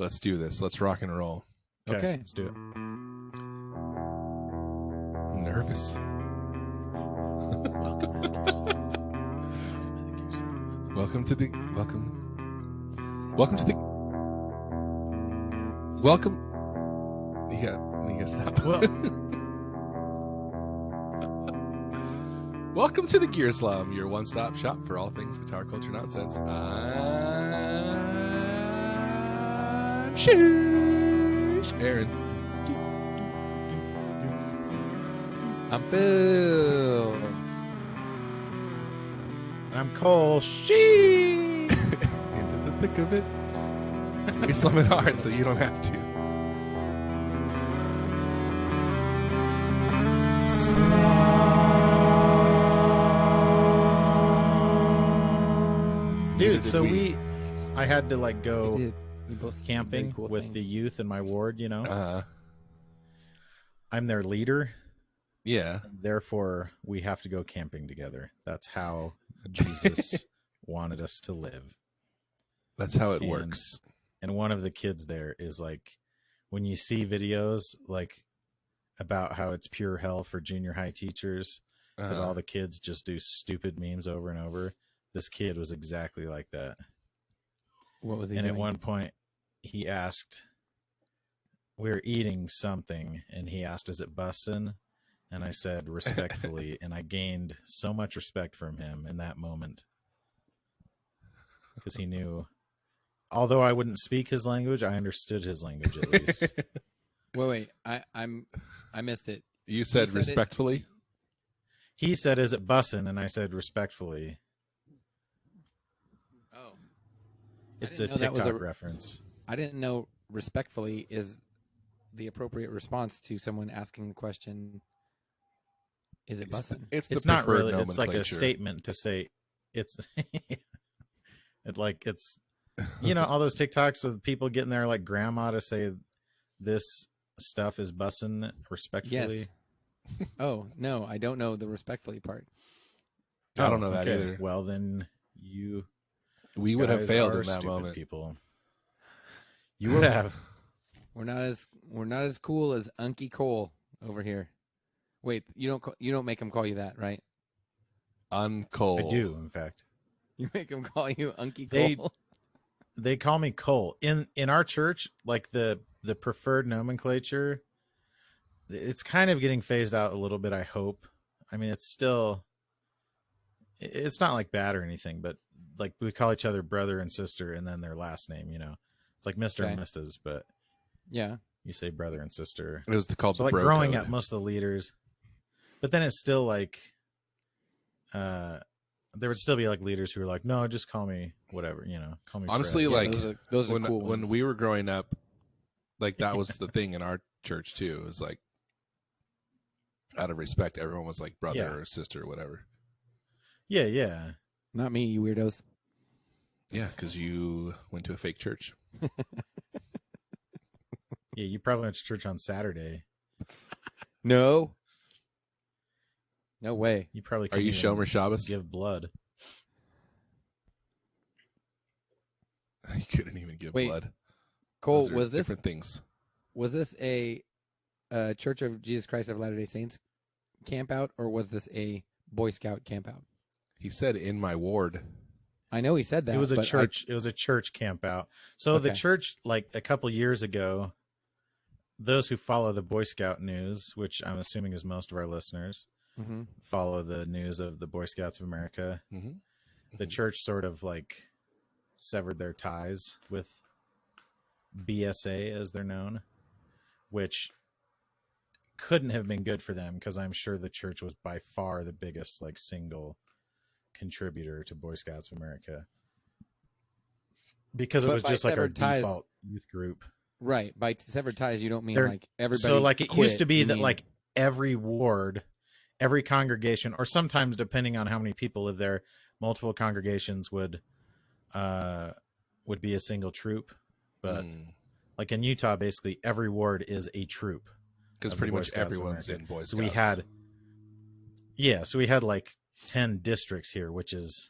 Let's do this. Let's rock and roll. Okay. Let's do it. I'm nervous. Welcome to the you gotta stop. Welcome to the Gear Slum, your one-stop shop for all things guitar culture nonsense. I'm Sheesh Aaron. I'm Phil. And I'm Cole. She. Into the thick of it. We slum it hard so you don't have to. Dude, so I had to like go We both camping cool with things. the youth in my ward, you know. I'm their leader. Yeah. Therefore, we have to go camping together. That's how Jesus wanted us to live. That's how it works. And one of the kids there is like, when you see videos like about how it's pure hell for junior high teachers because all the kids just do stupid memes over and over. This kid was exactly like that. What was he And doing? at one point, he asked, we were eating something, and he asked, is it bussin'? And I said, respectfully, and I gained so much respect from him in that moment. Because he knew, although I wouldn't speak his language, I understood his language at least. Wait, I missed it. You said said respectfully? He said, is it bussin'? And I said, respectfully. Oh, It's a didn't know that was TikTok a- reference. I didn't know respectfully is the appropriate response to someone asking the question. Is it bussin'? It's the It's not preferred really, it's like a nomenclature. statement to say it's, it's, you know, all those TikToks of people getting their like grandma to say this stuff is bussin' respectfully. Yes. Oh, no, I don't know the respectfully part. I don't know that Okay. either. Well, then you We would have guys failed are in that stupid moment. people. You would have. We're not as cool as Unky Cole over here. Wait, you don't make him call you that, right? Uncole. I do, in fact. You make him call you Unky They- Cole. They call me Cole. In our church, like the preferred nomenclature, it's kind of getting phased out a little bit, I hope. I mean, it's not like bad or anything, but like we call each other brother and sister and then their last name, you know. It's like Mr. and Okay. Mrs., but Yeah. you say brother and sister. It was called So the like bro growing code. up, most of the leaders, but then it's still like, there would still be like leaders who are like, no, just call me whatever, you know, call me Honestly, Fred. like, those are cool when ones. we were growing up, like that was the thing in our church too. It was like, out of respect, everyone was like brother Yeah. or sister or whatever. Yeah. Not me, you weirdos. Yeah, because you went to a fake church. Yeah, you probably went to church on Saturday. No. No way. You probably Are you couldn't even Shomer Shabbos? give blood. You couldn't even give Wait, blood. Cole, Those are was this different things? a Church of Jesus Christ of Latter-day Saints camp out, or was this a Boy Scout camp out? He said in my ward. I know he said that. It was a but church. It was a church camp out. So the Okay. church, like a couple years ago, those who follow the Boy Scout news, which I'm assuming is most of our listeners, Mhm. follow the news of the Boy Scouts of America. Mm-hmm. The church sort of like severed their ties with BSA, as they're known, which couldn't have been good for them because I'm sure the church was by far the biggest like single contributor to Boy Scouts of America because it But was by just like our severed ties- default youth group. Right. By severed ties, you don't mean They're- like everybody. So like it quit. used to be You that mean- like every ward, every congregation, or sometimes depending on how many people live there, multiple congregations would be a single troop. But like in Utah, basically every ward is a troop. Because of the pretty Boy much Scouts of everyone's America. in Boy Scouts. So we had like 10 districts here, which is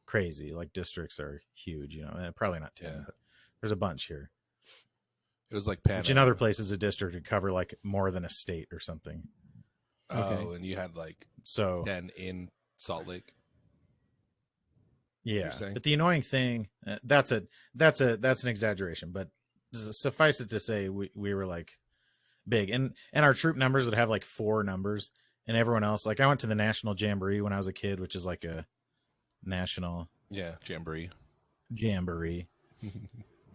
crazy. Like districts are huge, you know, probably not 10, Yeah. but there's a bunch here. It was like Pan which in Am. other places a district would cover like more than a state or something. Oh, Okay. and you had like So 10 in Salt Lake. yeah, saying? but the annoying thing that's an exaggeration, but suffice it to say we were like big, and our troop numbers would have like 4 numbers, and everyone else, like I went to the National Jamboree when I was a kid, which is like a national Jamboree.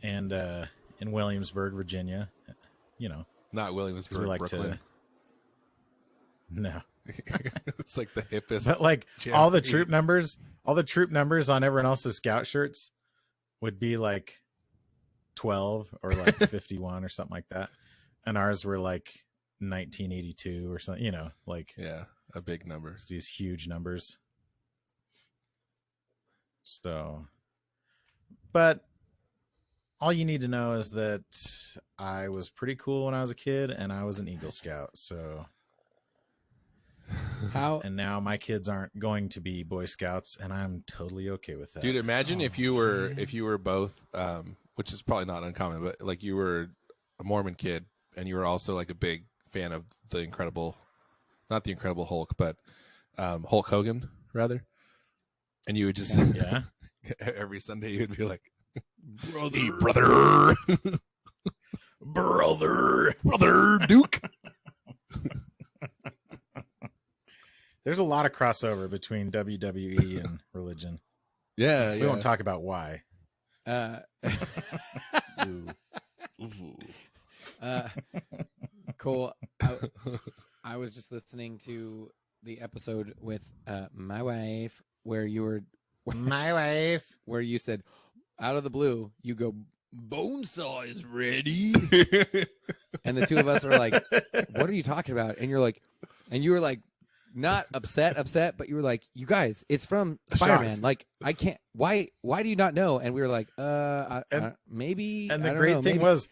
and in Williamsburg, Virginia, you know, Not 'cause Williamsburg, we like Brooklyn. no, It's like the hippest. but like all the Jamboree. troop numbers on everyone else's scout shirts would be like 12 or like 51 or something like that, and ours were like 1982 or something, you know, like Yeah, a big number. these huge numbers. So, but all you need to know is that I was pretty cool when I was a kid, and I was an Eagle Scout. So, How and now my kids aren't going to be Boy Scouts, and I'm totally okay with that. Dude, imagine if you were both, which is probably not uncommon, but like you were a Mormon kid and you were also like a big fan of not the Incredible Hulk, but Hulk Hogan rather, and you would just Yeah. every Sunday you would be like, "Hey, brother, brother Duke." There's a lot of crossover between WWE and religion. Yeah, We won't talk about why. Cole, I was just listening to the episode with my wife where you were My wife. where you said out of the blue you go Bonesaw is ready, and the two of us are like, what are you talking about? And you were like not upset, but you were like, you guys, it's from Spider-Man. Shocked. Like, I can't. Why do you not know? And we were like, maybe. And the I don't great know, thing maybe. was,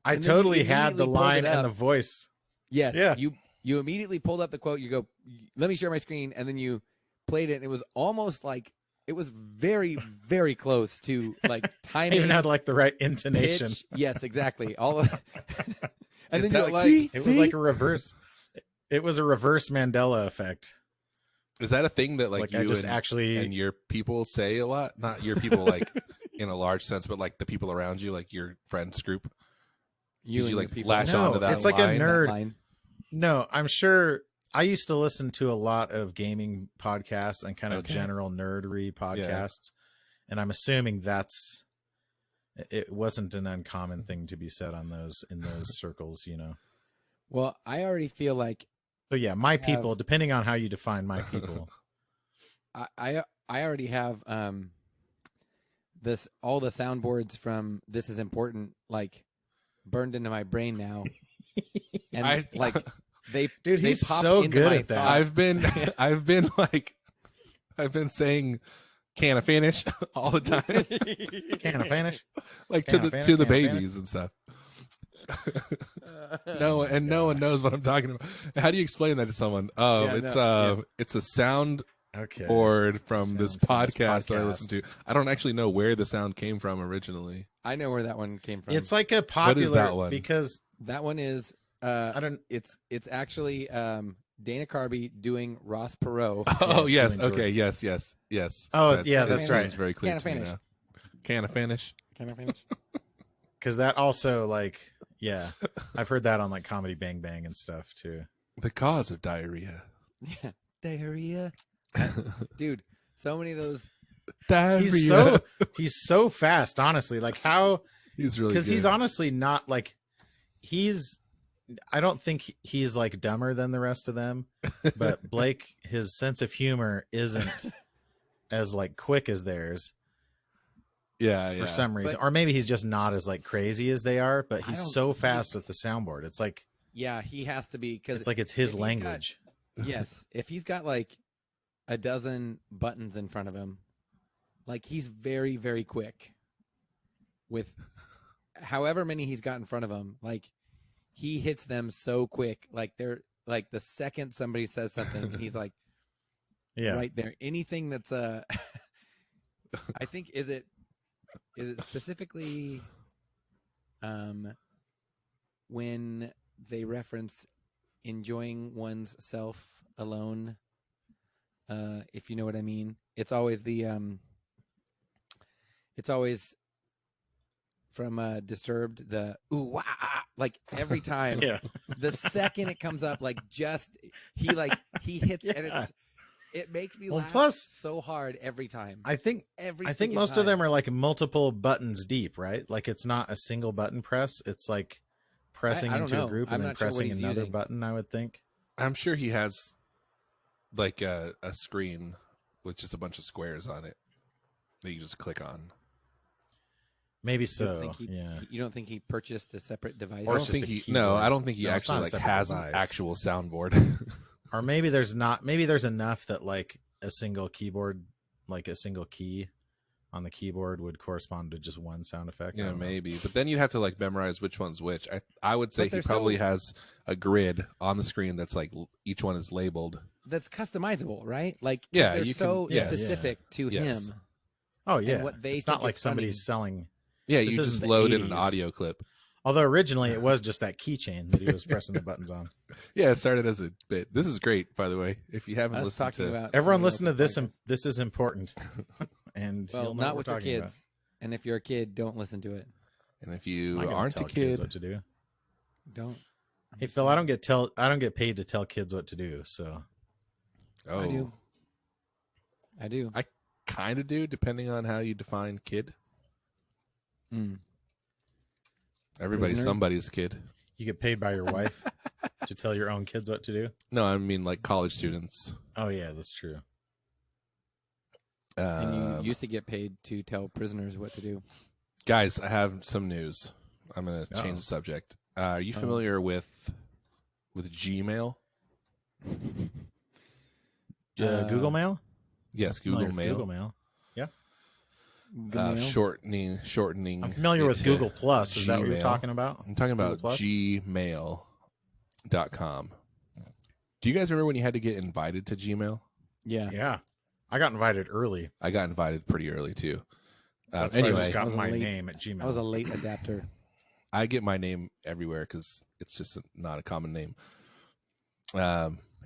I And then you totally had the immediately pulled line it and up. the voice. Yes. Yeah. You immediately pulled up the quote. You go, let me share my screen, and then you played it. And it was almost like it was very, very close to like I timing. even had like the right intonation. pitch. Yes, exactly. All of. And Is then you're that like, like- see, It see? was like a reverse. It was a reverse Mandela effect. Is that a thing that like I you just and, actually and your people say a lot? Not your people like in a large sense, but like the people around you, like your friends group. Did you and like your people. latch No, onto that? it's like a line? nerd. That line. No, I'm sure. I used to listen to a lot of gaming podcasts and kind of Okay. general nerdery podcasts, and I'm assuming it wasn't an uncommon thing to be said on those in those circles, you know. Well, I already feel like So yeah, my have- people, depending on how you define my people. I already have all the soundboards from This Is Important like burned into my brain now, and like they Dude, they he's pop so into good my at that. thought. I've been saying can of finish all the time, Can I finish? like Can to I the finish? to the Can I finish? babies and stuff. No one knows what I'm talking about. How do you explain that to someone? Oh, Yeah, it's a sound Okay. board from this Sound from this podcast that I podcast. listen to. I don't actually know where the sound came from originally. I know where that one came from. It's like a popular that one? because that one is I don't. it's actually Dana Carvey doing Ross Perot. Oh yes, doing okay, yes. Oh, yeah, that's seems right. Very clear Can I to me finish? now. Can I finish? Can I finish? Because that also like I've heard that on like Comedy Bang Bang and stuff too. The cause of diarrhea. Yeah, diarrhea. Dude, so many of those. Diarrhea. He's so fast, honestly. Like how He's really because good. he's honestly not like I don't think he's like dumber than the rest of them, but Blake, his sense of humor isn't as like quick as theirs yeah. for some reason, But- or maybe he's just not as like crazy as they are. But I he's don't- so fast with the soundboard. It's like Yeah, he has to be because it's his if he's got- language. yes, if he's got like a dozen buttons in front of him, like he's very, very quick with however many he's got in front of him. Like he hits them so quick. Like they're like the second somebody says something, he's like Yeah, right there. Anything that's I think is it specifically when they reference enjoying one's self alone, if you know what I mean. It's always from Disturbed, the ooh wah, like every time. Yeah. The second it comes up, like he hits and it makes me laugh plus, so hard every time. I think Every most time. of them are like multiple buttons deep, right? Like it's not a single button press. It's like pressing I don't into know. a group I'm and then not sure what pressing he's another using. button, I would think. I'm sure he has like a screen with just a bunch of squares on it that you just click on. Maybe You so. don't think he- Yeah. You don't think he purchased a separate device? I Or don't it's think just a he. No, keyboard. I don't think he No, it's actually not a like separate has an device. actual soundboard. Or maybe there's not. Maybe there's enough that like a single keyboard, like a single key on the keyboard would correspond to just one sound effect. I Yeah, don't know. maybe. But then you'd have to like memorize which one's which. I would say But he they're probably so- has a grid on the screen that's like each one is labeled. That's customizable, right? Like, 'cause Yeah, they're you so can- yes. specific to Yes. him. Oh yeah. what they it's not think like is somebody's funny. selling. Yeah, This you isn't just the load in an 80s. audio clip. Although originally it was just that keychain that he was pressing the buttons on. Yeah, it started as a bit. This is great, by the way. If you haven't Us listened talking to, about Everyone somebody listen to else's this. podcast. This is important. And Well, you'll know not what with we're your talking kids. And if you're a kid, don't listen to it. and if about. you I'm not gonna aren't a tell kids kid, what to do. Don't. Hey Phil, I don't get paid to tell kids what to do. So I do. I do. I kind of do, depending on how you define kid. Mm. Everybody's Prisoner? somebody's kid. you get paid by your wife to tell your own kids what to do. No, I mean like college students. Oh yeah, that's true. And you Um, used to get paid to tell prisoners what to do. guys, I have some news. I'm going to Uh-oh. change the subject. Are you familiar with Gmail? Google Mail. Yes, I'm familiar Google with Mail. Google Mail. Shortening. I'm familiar it with to Google Plus. Is that what you're Gmail. talking about? I'm talking about Google Plus? gmail.com. Do you guys remember when you had to get invited to Gmail? Yeah. Yeah, I got invited early. I got invited pretty early too. That's why I Anyway, just got I was my late. name at Gmail. I was a late adapter. I get my name everywhere because it's just not a common name.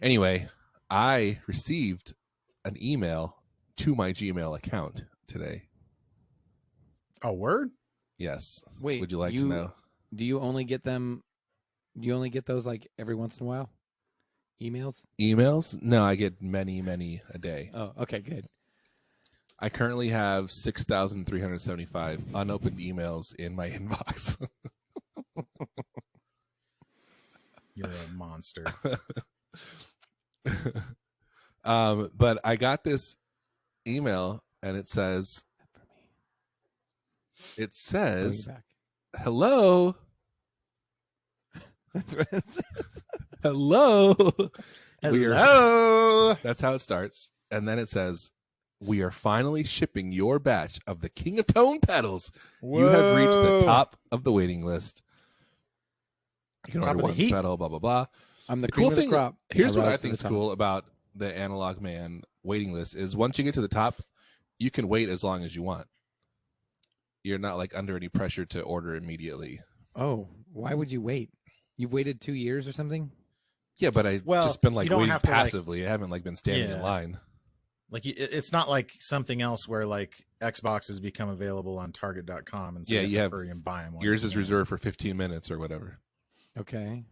Anyway, I received an email to my Gmail account today. a word. Yes. Wait, Would you like to know? Do you only get them? Do you only get those like every once in a while? Emails? Emails? No, I get many, many a day. Oh, okay, good. I currently have 6,375 unopened emails in my inbox. You're a monster. But I got this email and it says, Bring it back. hello, That's what it says. hello. We are- Hello. That's how it starts. And then it says, we are finally shipping your batch of the King of Tone pedals. You have reached the Whoa. top of the waiting list. You can Top order of the one heap. pedal, blah, blah, blah. I'm the The cream cool of the thing, crop. here's I what I rise to think the is top. cool about the Analog Man waiting list is once you get to the top, you can wait as long as you want. You're not like under any pressure to order immediately. Oh, why would you wait? You've waited 2 years or something? Yeah, but I Well, just been like you don't waiting have to, like- passively. I haven't like been standing in Yeah. line. Like it's not like something else where like Xboxes become available on Target.com and so Yeah, you you have have- to hurry and buy them. Yours is reserved for 15 minutes or whatever. Okay.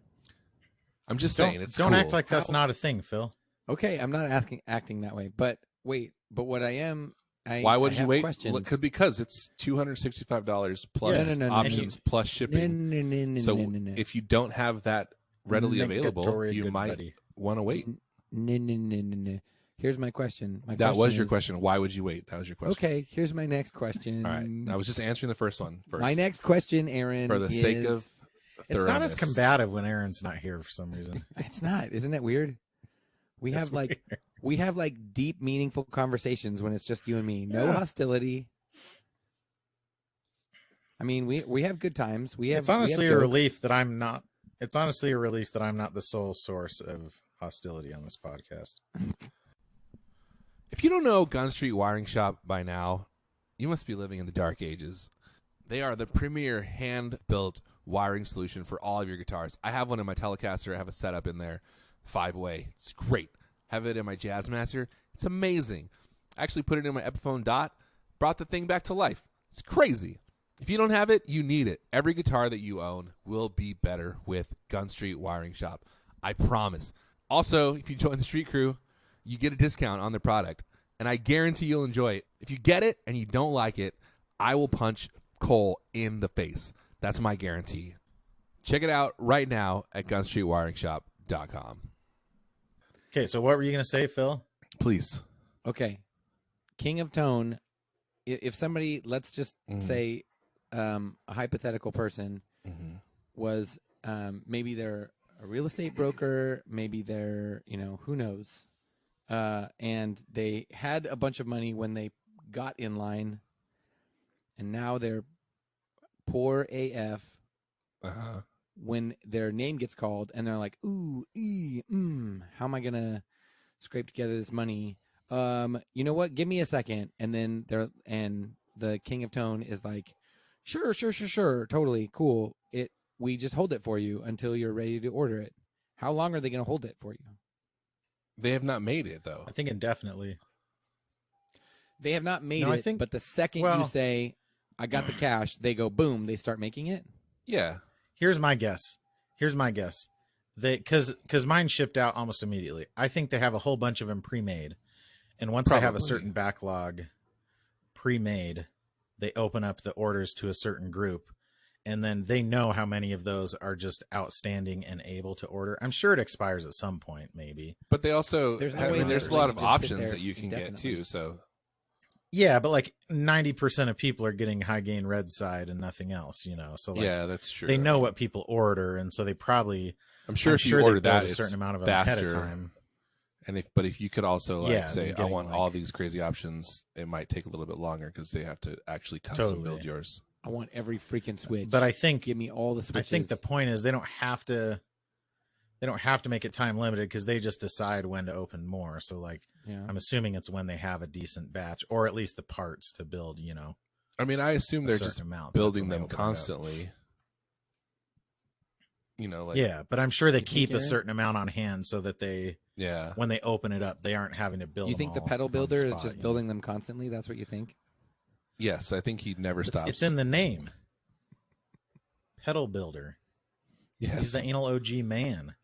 I'm just saying it's don't cool. act like that's How- not a thing, Phil. Okay, I'm not acting that way. But wait, but what I am Why would I you have wait? Questions. because it's $265 plus No. options plus shipping. No. So if you don't have that readily available, Negatory, you good might buddy. want to wait. No. Here's my question. That was your is- question. Why would you wait? That was your question. Okay, here's my next question. All right. I was just answering the first one first. My next question, Aaron, for the sake is- of It's not as thoroughness. combative when Aaron's not here for some reason. It's not. Isn't it weird? We It's have like weird. we have like deep, meaningful conversations when it's just you and me. No Yeah. hostility. I mean, we have good times. We have. It's honestly we a have jokes. relief that I'm not. It's honestly a relief that I'm not the sole source of hostility on this podcast. If you don't know Gun Street Wiring Shop by now, you must be living in the dark ages. They are the premier hand-built wiring solution for all of your guitars. I have one in my Telecaster. I have a setup in there, 5-way. It's great. Have it in my Jazzmaster. It's amazing. I actually put it in my Epiphone Dot. Brought the thing back to life. It's crazy. If you don't have it, you need it. Every guitar that you own will be better with Gun Street Wiring Shop. I promise. Also, if you join the Street Crew, you get a discount on the product, and I guarantee you'll enjoy it. If you get it and you don't like it, I will punch Cole in the face. That's my guarantee. Check it out right now at gunstreetwiringshop.com. Okay, so what were you going to say, Phil? Please. Okay. King of Tone, if somebody, let's just say a hypothetical person was maybe they're a real estate broker, maybe they're, who knows, and they had a bunch of money when they got in line, and now they're poor AF when their name gets called, and they're like, ooh, how am I going to scrape together this money? You know what? Give me a second. And then the King of Tone is like, sure, totally cool. We just hold it for you until you're ready to order it. How long are they going to hold it for you? They have not made it, though. I think indefinitely. They have not made it, but the second you say, I got the cash, they go, boom, they start making it? Yeah. Here's my guess. Because mine shipped out almost immediately. I think they have a whole bunch of them pre-made. And once they have a certain backlog pre-made, they open up the orders to a certain group. And then they know how many of those are just outstanding and able to order. I'm sure it expires at some point, maybe. But they also, there's a lot of options that you can get too. So, yeah, but like 90% of people are getting high gain red side and nothing else, So yeah, that's true. They know what people order, and so they probably. I'm sure if you order that, a certain amount of them faster. ahead of time. And if you could also say, I want all these crazy options, it might take a little bit longer because they have to actually custom build yours. I want every freaking switch. But I think give me all the switches. I think the point is they don't have to make it time limited because they just decide when to open more. So I'm assuming it's when they have a decent batch or at least the parts to build, I mean, I assume they're just building them constantly. Yeah, but I'm sure they keep a certain amount on hand so that they when they open it up, they aren't having to build. You think the pedal builder is just building them constantly? That's what you think? Yes, I think he never stops. It's in the name. Pedal builder. Yes. He's the anal OG man.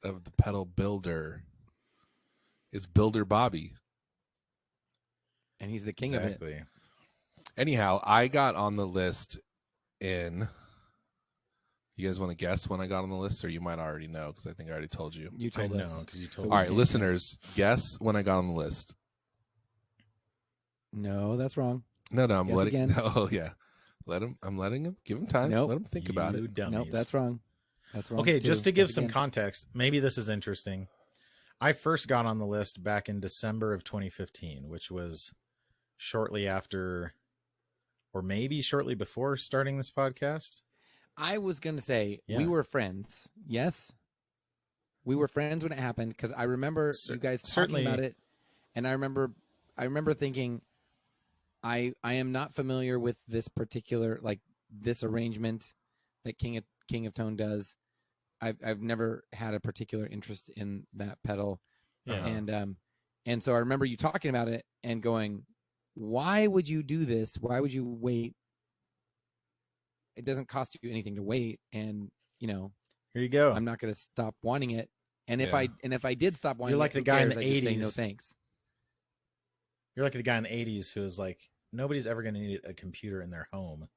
Of the pedal builder is Builder Bobby. And he's the king of it. Anyhow, I got on the list in... You guys want to guess when I got on the list, or you might already know because I think I already told you. You told us. No, because you told me. All right, listeners, guess when I got on the list. No, that's wrong. No, I'm guess letting. Again. Oh yeah, I'm letting him. Give him time. Nope. Let him think about it. Dummies. Nope, that's wrong. That's wrong. Okay, just to give some context, maybe this is interesting. I first got on the list back in December of 2015, which was shortly after, or maybe shortly before starting this podcast. I was going to say we were friends. Yes. We were friends when it happened because I remember you guys talking about it. And I remember thinking, I am not familiar with this particular, this arrangement that King of Tone does. I've never had a particular interest in that pedal. And so I remember you talking about it and going, why would you do this? Why would you wait? It doesn't cost you anything to wait, and here you go. I'm not going to stop wanting it. And if I did stop wanting, you're like it, the guy in the '80s. Say no thanks. You're like the guy in the '80s who is like, nobody's ever going to need a computer in their home.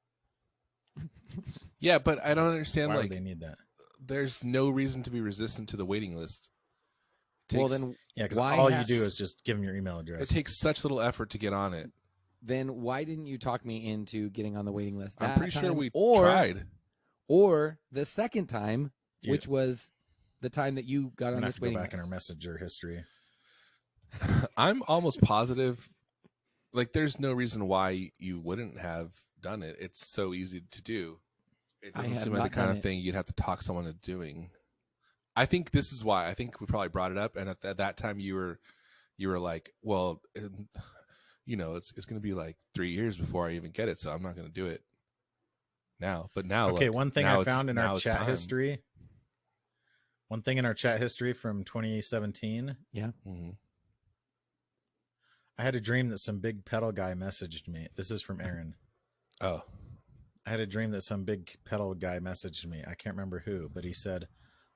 Yeah, but I don't understand. Why would they need that? There's no reason to be resistant to the waiting list. Because all you do is just give them your email address. It takes such little effort to get on it. Then why didn't you talk me into getting on the waiting list? I'm pretty sure we tried. Or the second time, which was the time that you got on this waiting list. Go back in our messenger history. I'm almost positive. There's no reason why you wouldn't have done it. It's so easy to do. It doesn't seem like the kind of thing you'd have to talk someone into doing. I think this is why. I think we probably brought it up, and at that time you were like, well, it's going to be 3 years before I even get it, so I'm not going to do it. now. But now, Okay, look, one thing now I found in now our it's chat time. history. One thing in our chat history from 2017. Mhm. I had a dream that some big pedal guy messaged me. This is from Aaron. Oh, I had a dream that some big pedal guy messaged me. I can't remember who, but he said,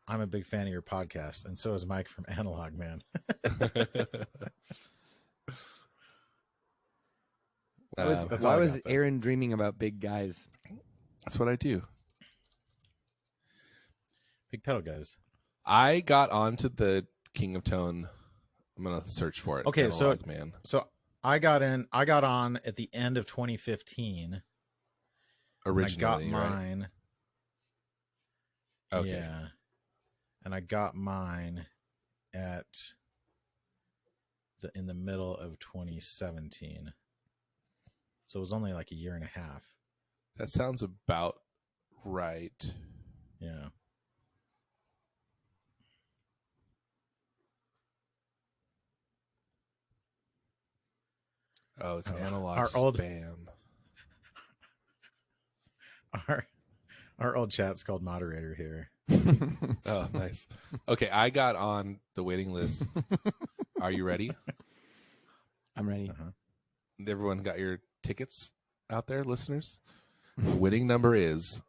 "I'm a big fan of your podcast, and so is Mike from Analog Man." That's all Why I was got, though. Aaron dreaming about big guys? that's what I do. Big pedal guys. I got onto the King of Tone. I'm gonna search for it. Okay, so- Analog Man. So I got on at the end of 2015. Originally, and I got right? mine. Okay. Yeah. And I got mine at in the middle of 2017. So it was only like a year and a half. That sounds about right. Yeah. Oh, it's Oh, analog our old- spam. Our old chat's called moderator here. Oh, nice. Okay, I got on the waiting list. Are you ready? I'm ready. Uh-huh. Everyone got your tickets out there, listeners? The winning number is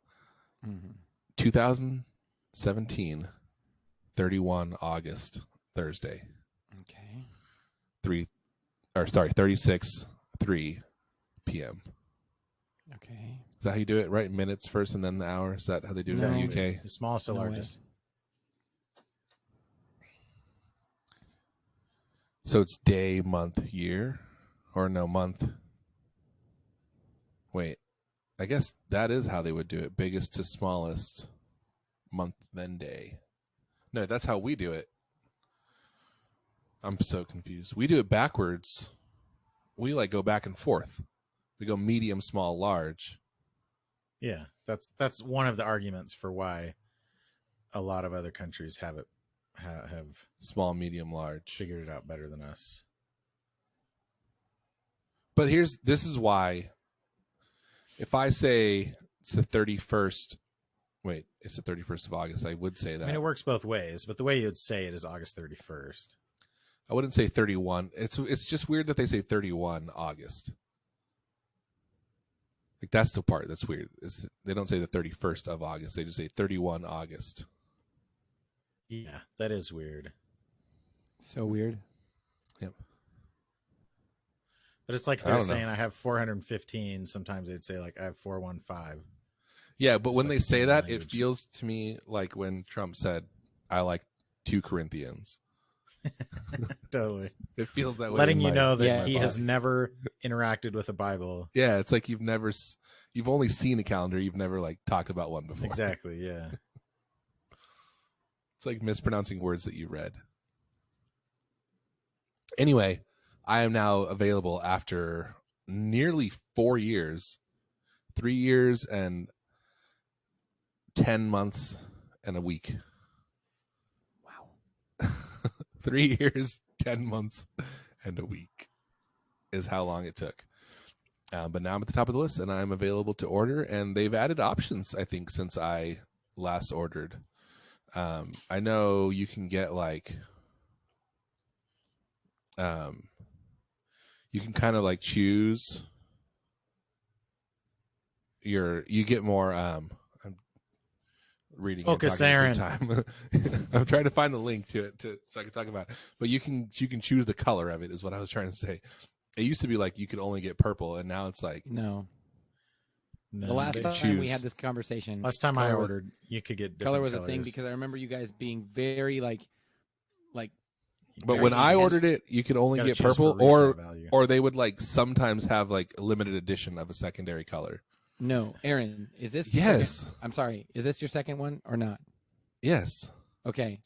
Mhm. 2017, 31 August, Thursday. Okay. 36, 3 p.m. Okay. Is that how you do it, right? Minutes first and then the hour? Is that how they do it in the No. UK? The smallest to No way. largest. So it's day, month, year? Or no, month. Wait. I guess that is how they would do it. Biggest to smallest. Month, then day. No, that's how we do it. I'm so confused. We do it backwards. We like go back and forth. We go medium, small, large. Yeah, that's one of the arguments for why a lot of other countries have it have Small, medium, large. figured it out better than us. But this is why if I say it's the 31st, wait, it's the 31st of August, I would say that. I mean, it works both ways, but the way you'd say it is August 31st. I wouldn't say 31. It's just weird that they say 31 August. Like that's the part that's weird. Is they don't say the 31st of August. They just say 31 August. Yeah, that is weird. So weird. Yep. But it's like if I they're don't know. saying I have 415. Sometimes they'd say like I have 415. Yeah, but when It's they like say human that, it language. feels to me like when Trump said, "I like 2 Corinthians." Totally. It feels that way. Letting in you my- know that Yeah, he it has does. never interacted with a Bible. Yeah, it's like you've only seen a calendar. You've never like talked about one before. Exactly. Yeah. It's like mispronouncing words that you read. Anyway, I am now available after nearly 4 years, 3 years and 10 months and a week. Wow. 3 years, 10 months and a week is how long it took. But now I'm at the top of the list and I'm available to order. And they've added options, I think, since I last ordered. I know you can get like, you can kind of like choose you get more, I'm reading Focus, and talking at the same time. I'm trying to find the link to it so I can talk about it. But you can choose the color of it is what I was trying to say. It used to be like you could only get purple, and now it's like No. No, The last they- time we choose. had this conversation, last time I color was- ordered, you could get color different was a thing colors. because I remember you guys being very like But very when I intense. ordered it, you could only Gotta get choose for purple, resale or value. they would like sometimes have like a limited edition of a secondary color. no. Aaron, is this your second- Yes, I'm sorry. Is this your second one or not? yes. Okay.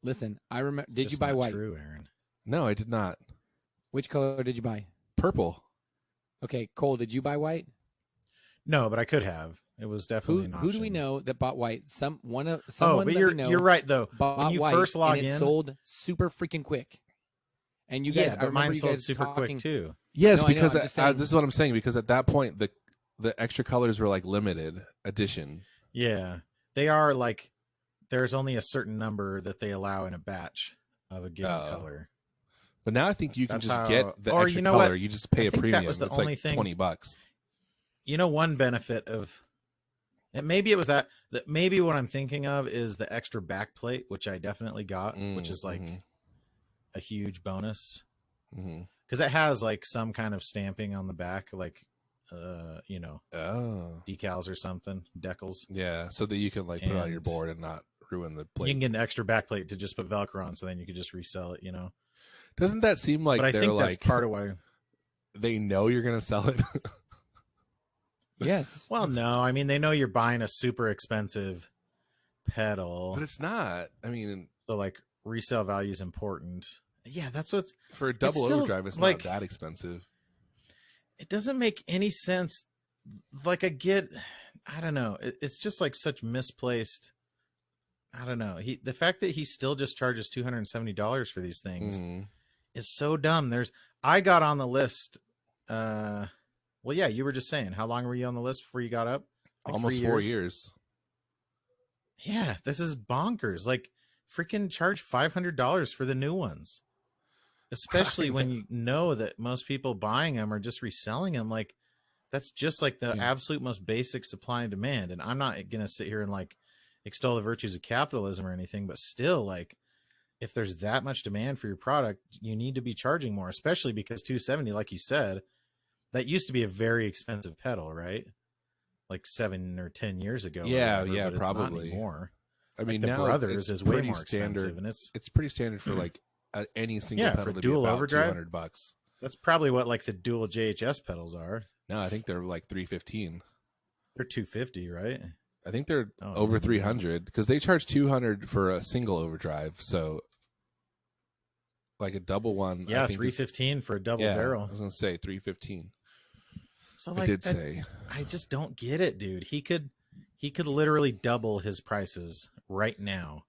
Listen, I remember. It's Did you just buy not white? True, Aaron. No, I did not. Which color did you buy? Purple. Okay, Cole, did you buy white? No, but I could have. It was definitely Who an who do we option. know that bought white? Someone Oh, that but you're we know you're right though. bought When you white first log and it in, sold super freaking quick. And you guys, yeah, I but remember mine you sold guys super talking, quick too. Yes, No, I know, because I'm just saying- this is what I'm saying. Because at that point, the extra colors were like limited edition. Yeah, they are like there's only a certain number that they allow in a batch of a given color. But now I think you can That's just how- get the or extra you know color. what? You just pay I a think that premium. was the It's only like thing- $20. You know, one benefit of and maybe it was that maybe what I'm thinking of is the extra backplate, which I definitely got, which is like a huge bonus because it has like some kind of stamping on the back, like you know, decals or something, decals. Yeah, so that you can like put it on your And- board and not ruin the plate. You can get an extra backplate to just put Velcro on, so then you could just resell it. You know, Doesn't that seem like but I they're think like that's part of why. they know you're gonna sell it? Yes. Well, no, I mean they know you're buying a super expensive pedal, But it's not. I mean, so like resale value is important. Yeah, that's what's. for a double still, overdrive, it's like- not that expensive. It doesn't make any sense. Like I don't know. It's just like such misplaced. I don't know. The fact that he still just charges $270 for these things is so dumb. I got on the list. Well, yeah, you were just saying. How long were you on the list before you got up? Like Almost 3 4 years. Yeah, this is bonkers. Like, freaking charge $500 for the new ones, especially when you know that most people buying them are just reselling them. Like, that's just like the absolute most basic supply and demand. And I'm not gonna sit here and like extol the virtues of capitalism or anything, but still, like, if there's that much demand for your product, you need to be charging more, especially because 270, like you said, that used to be a very expensive pedal, right? Like 7 or 10 years ago. Yeah, or whatever, yeah, but it's not probably. anymore. I mean, The now Brothers it's is way pretty more expensive, and it's pretty standard for like any single Yeah, pedal for to dual be about overdrive. $200. That's probably what like the dual JHS pedals are. No, I think they're like $315. They're 250, right? I think they're Oh, over maybe. $300 because they charge $200 for a single overdrive. So, like a double one, Yeah, I think is- 315 for a double yeah, barrel. I was gonna say $315. So I did say. I just don't get it, dude. He could literally double his prices right now.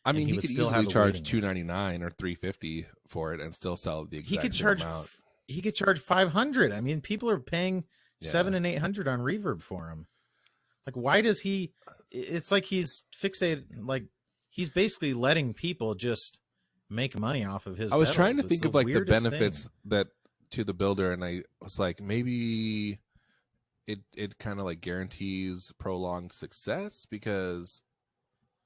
I And mean, he he would could still have easily a charge waiting list. $299 or $350 for it and still sell the He exact could same charge amount. he could charge 500. I mean, people are paying Yeah. 700 and 800 on Reverb for him. Like, why does he? It's like he's fixated. Like, he's basically letting people just make money off of his. I was pedals. trying to It's think of like the weirdest benefits thing. that to the builder, and I was like, maybe it kind of like guarantees prolonged success because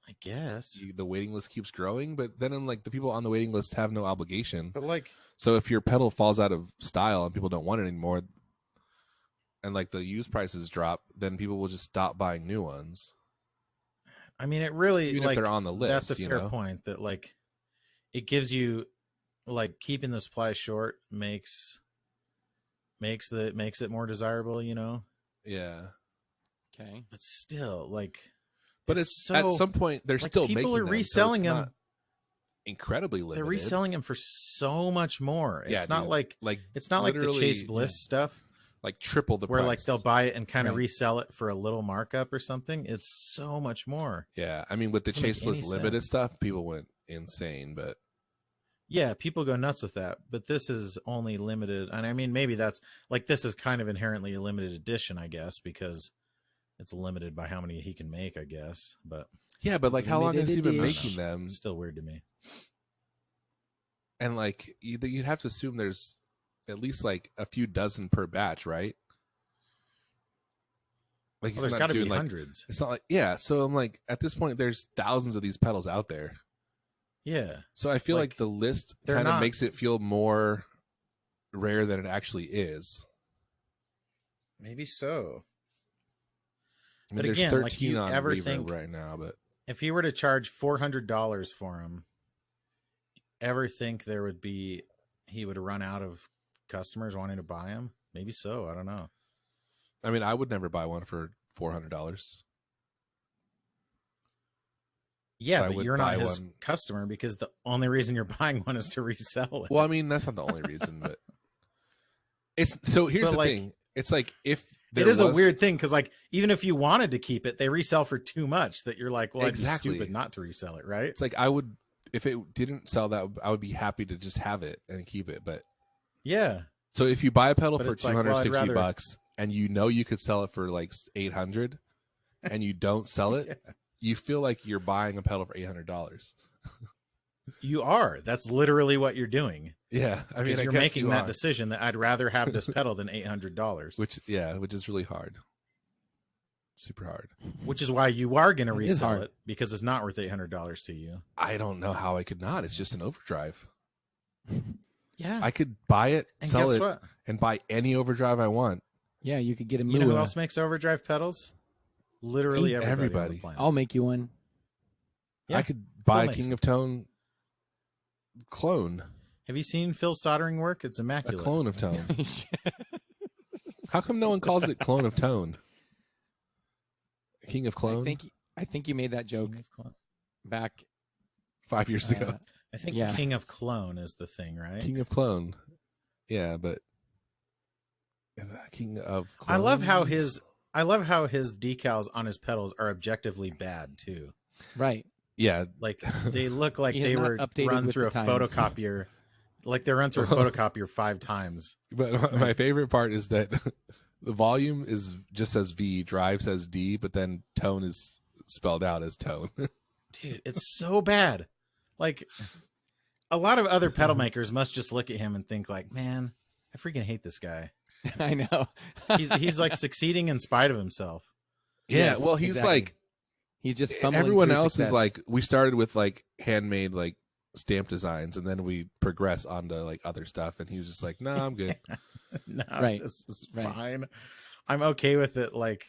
I guess, the waiting list keeps growing. But then I'm like, the people on the waiting list have no obligation. but like, So if your pedal falls out of style and people don't want it anymore, and like the used prices drop, then people will just stop buying new ones. I mean, it really Even like if they're on the list, that's a you fair know? point. That like, it gives you like keeping the supply short makes it more desirable, you know. Yeah. Okay. But still, like, But it's so at some point they're like, still people making are them, so reselling it's them. not incredibly limited. they're reselling them for so much more. It's Yeah, not dude. like like it's not like the literally, Chase Bliss stuff like triple the where price. like they'll buy it and kind of Right. resell it for a little markup or something. It's so much more. Yeah, I mean with the Doesn't Chase make Bliss any limited sense. stuff, people went insane. But Yeah, people go nuts with that, but this is only limited. And I mean, maybe that's like this is kind of inherently a limited edition, I guess, because it's limited by how many he can make, I guess. But yeah, but like how long has he been Limited making them? it's still weird to me. And like you'd have to assume there's at least like a few dozen per batch, right? Like Well, there's not got to be doing like hundreds. it's not like yeah. So I'm like at this point, there's thousands of these pedals out there. Yeah, So I feel like, Like, the list they're kind of not- makes it feel more rare than it actually is. maybe so. I mean, But there's again, like, 13 you on ever Reverb think- right now, but If he were to charge $400 for him, ever think there would be he would run out of customers wanting to buy him? Maybe so. I don't know. I mean, I would never buy one for $400. Yeah, I but would you're not buy his one. customer because the only reason you're buying one is to resell it. Well, I mean, that's not the only reason, but it's so. Here's But, the like, thing: it's like if there it is a was- weird thing because, like, even if you wanted to keep it, they resell for too much that you're like, well, Exactly. I'd be stupid not to resell it, right? It's like I would, if it didn't sell that, I would be happy to just have it and keep it. But Yeah, so if you buy a pedal But for it's like, well, I'd $260, rather- and you know you could sell it for like 800 and you don't sell it, you feel like you're buying a pedal for $800. You are. That's literally what you're doing. Yeah, I mean, Because I you're guess making you that are. decision that I'd rather have this pedal than $800, which is really hard. Super hard. which is why you are going to It is resell hard. it because it's not worth $800 to you. I don't know how I could not. It's just an overdrive. Yeah. I could buy it, and sell guess it, what? and buy any overdrive I want. Yeah, you could get a You know who Mua. else makes overdrive pedals? Literally everybody. on the Everybody. planet. I'll make you one. Yeah, I could buy a Phil makes King it. of Tone clone, Have you seen Phil Stoddering work? It's a immaculate. clone of Tone. How come no one calls it clone of Tone? King of Clone? I think you made that joke King of Clone. back 5 years ago. I think Yeah. King of Clone is the thing, right? King of Clone. Yeah, but King of Clones. I love how his decals on his pedals are objectively bad too. right. Yeah, Like they look like He has they not were updated run with through a the times. photocopier. Like they run through a photocopier 5 times. but my favorite part is that the volume is just says V, drive says D, but then tone is spelled out as tone. Dude, it's so bad. Like a lot of other pedal makers must just look at him and think like, man, I freaking hate this guy. I know. He's like succeeding in spite of himself. Yeah, Yes, well, he's exactly. like He's just fumbling everyone through else success. is like we started with like handmade like stamp designs, and then we progress onto like other stuff, and he's just like, no, I'm good. No, Right. this is Right. fine. I'm okay with it. Like,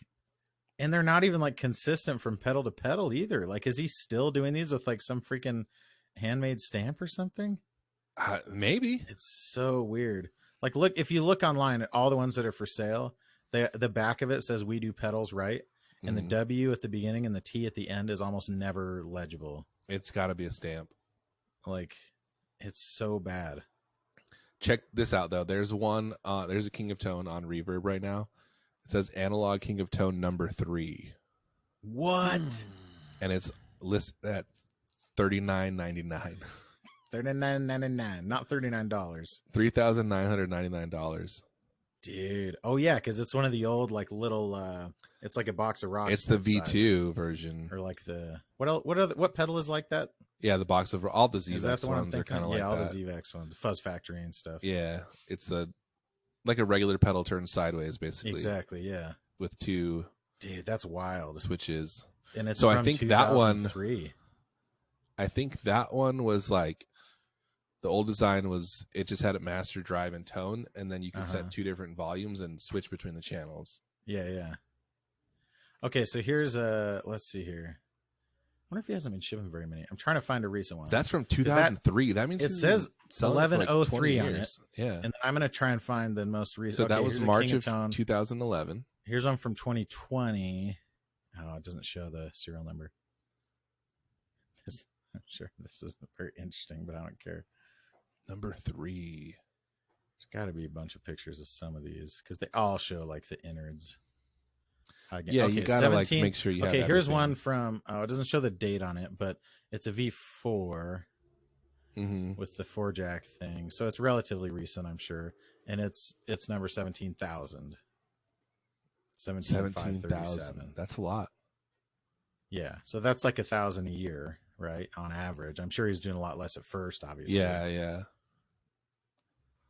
and they're not even like consistent from pedal to pedal either. Like, is he still doing these with like some freaking handmade stamp or something? Maybe. It's so weird. Like, look, if you look online at all the ones that are for sale, the back of it says "We do pedals right," and the Mhm. W at the beginning and the T at the end is almost never legible. It's got to be a stamp. Like, it's so bad. Check this out though. There's a King of Tone on Reverb right now. It says analog King of Tone number 3, What? and it's listed at $39.99. $39.99, not $39. $3,999. Dude. Oh yeah, because it's one of the old like little it's like a box of rocks. It's the type size. V2 version. Or like the what pedal is like that? Yeah, the box of all the Is that ZVEX the one I'm ones are thinking? kind of Yeah, all like that. the ZVEX ones, Fuzz Factory and stuff. Yeah, it's like a regular pedal turned sideways, basically, Exactly, yeah. with 2 Dude, that's wild. switches. And it's So I from think that one- 2003. I think that one was like the old design was it just had it master, drive, and tone, and then you could Uh-huh. set 2 different volumes and switch between the channels. Yeah, yeah. Okay, so here's let's see here. I wonder if he hasn't been shipping very many. I'm trying to find a recent one. That's from 2003. That means it he's says been selling it for like 1103 20 on years. Yeah. and then I'm gonna try and find the most recent. So that okay, was here's a March King of Tone. 2011. Here's one from 2020. Oh, it doesn't show the serial number. I'm sure this isn't very interesting, but I don't care. Number 3. There's got to be a bunch of pictures of some of these because they all show like the innards. Again, Yeah, okay, you gotta like 17 make sure you have. Okay, here's everything. one from. Oh, it doesn't show the date on it, but it's a V4 Mhm. with the 4-jack thing, so it's relatively recent, I'm sure, and it's number 17,000. 17,000. That's a lot. Yeah, so that's like 1,000 a year, right? On average, I'm sure he's doing a lot less at first, obviously. Yeah, yeah.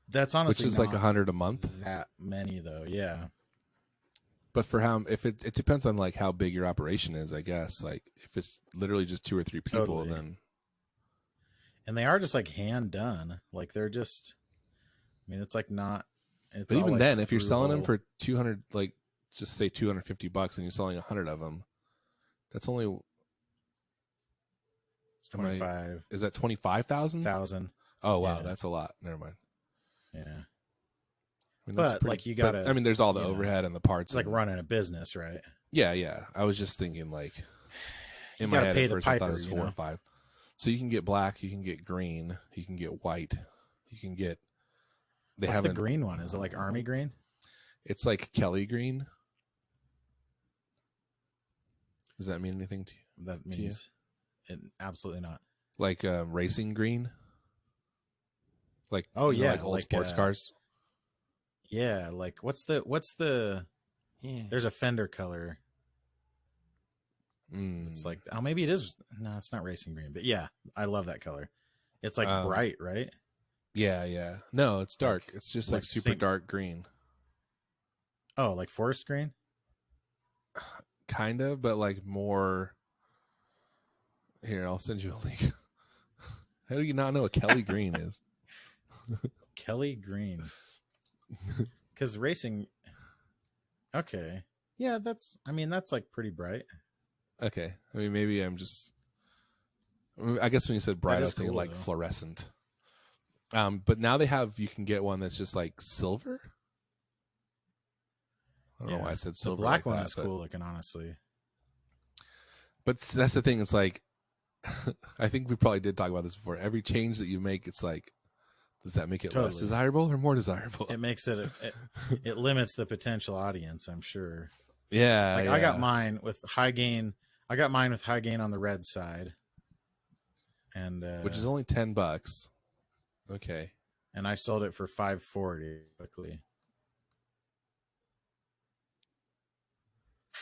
that's honestly Which is like not $100 a month. that many though. Yeah, But for how, if it depends on like how big your operation is, I guess. Like if it's literally just 2 or 3 people, Totally. then and they are just like hand done. Like they're just. I mean, it's like not. It's but all, even like, then, if you're through selling them hole. for 200, like just say $250, and you're selling 100 of them, that's only it's 25,000. is that 25,000? Oh wow, Yeah. that's a lot. Never mind. Yeah, I mean, that's But, pretty, like, you but, gotta, I mean, there's all the you know, overhead and the parts. it's like and- running a business, right? Yeah, yeah. I was just thinking like You in my gotta head pay at the first I thought piper, it was you 4 or know? 5. So you can get black, you can get green, you can get white, you can get. They What's have the green one? Is it like army green? It's like Kelly green. Does that mean anything to you? That means it absolutely not. Like racing green. Like Oh, you know, yeah, like old like, sports cars. Yeah, like what's the Yeah. there's a fender color. It's like, oh, maybe it is. No, it's not racing green, but yeah, I love that color. It's like bright, right? Yeah. No, it's dark. It's just like super same- dark green. Oh, like forest green? Kind of, but like more. Here, I'll send you a link. How do you not know what Kelly Green is? Kelly green. Because racing. Okay. Yeah, that's like pretty bright. Okay. I mean, maybe I'm just. I guess when you said bright, That I is was thinking cool, like though. fluorescent. But now you can get one that's just like silver. I don't know why I said The silver. black like one that, is but, cool looking, honestly. But that's the thing. It's like, I think we probably did talk about this before. Every change that you make, it's like, does that make it less Totally. desirable or more desirable? It makes it limits the potential audience, I'm sure. Yeah. Like yeah. I got mine with high gain. I got mine with high gain on the red side. And which is only $10. Okay. and I sold it for $540 quickly.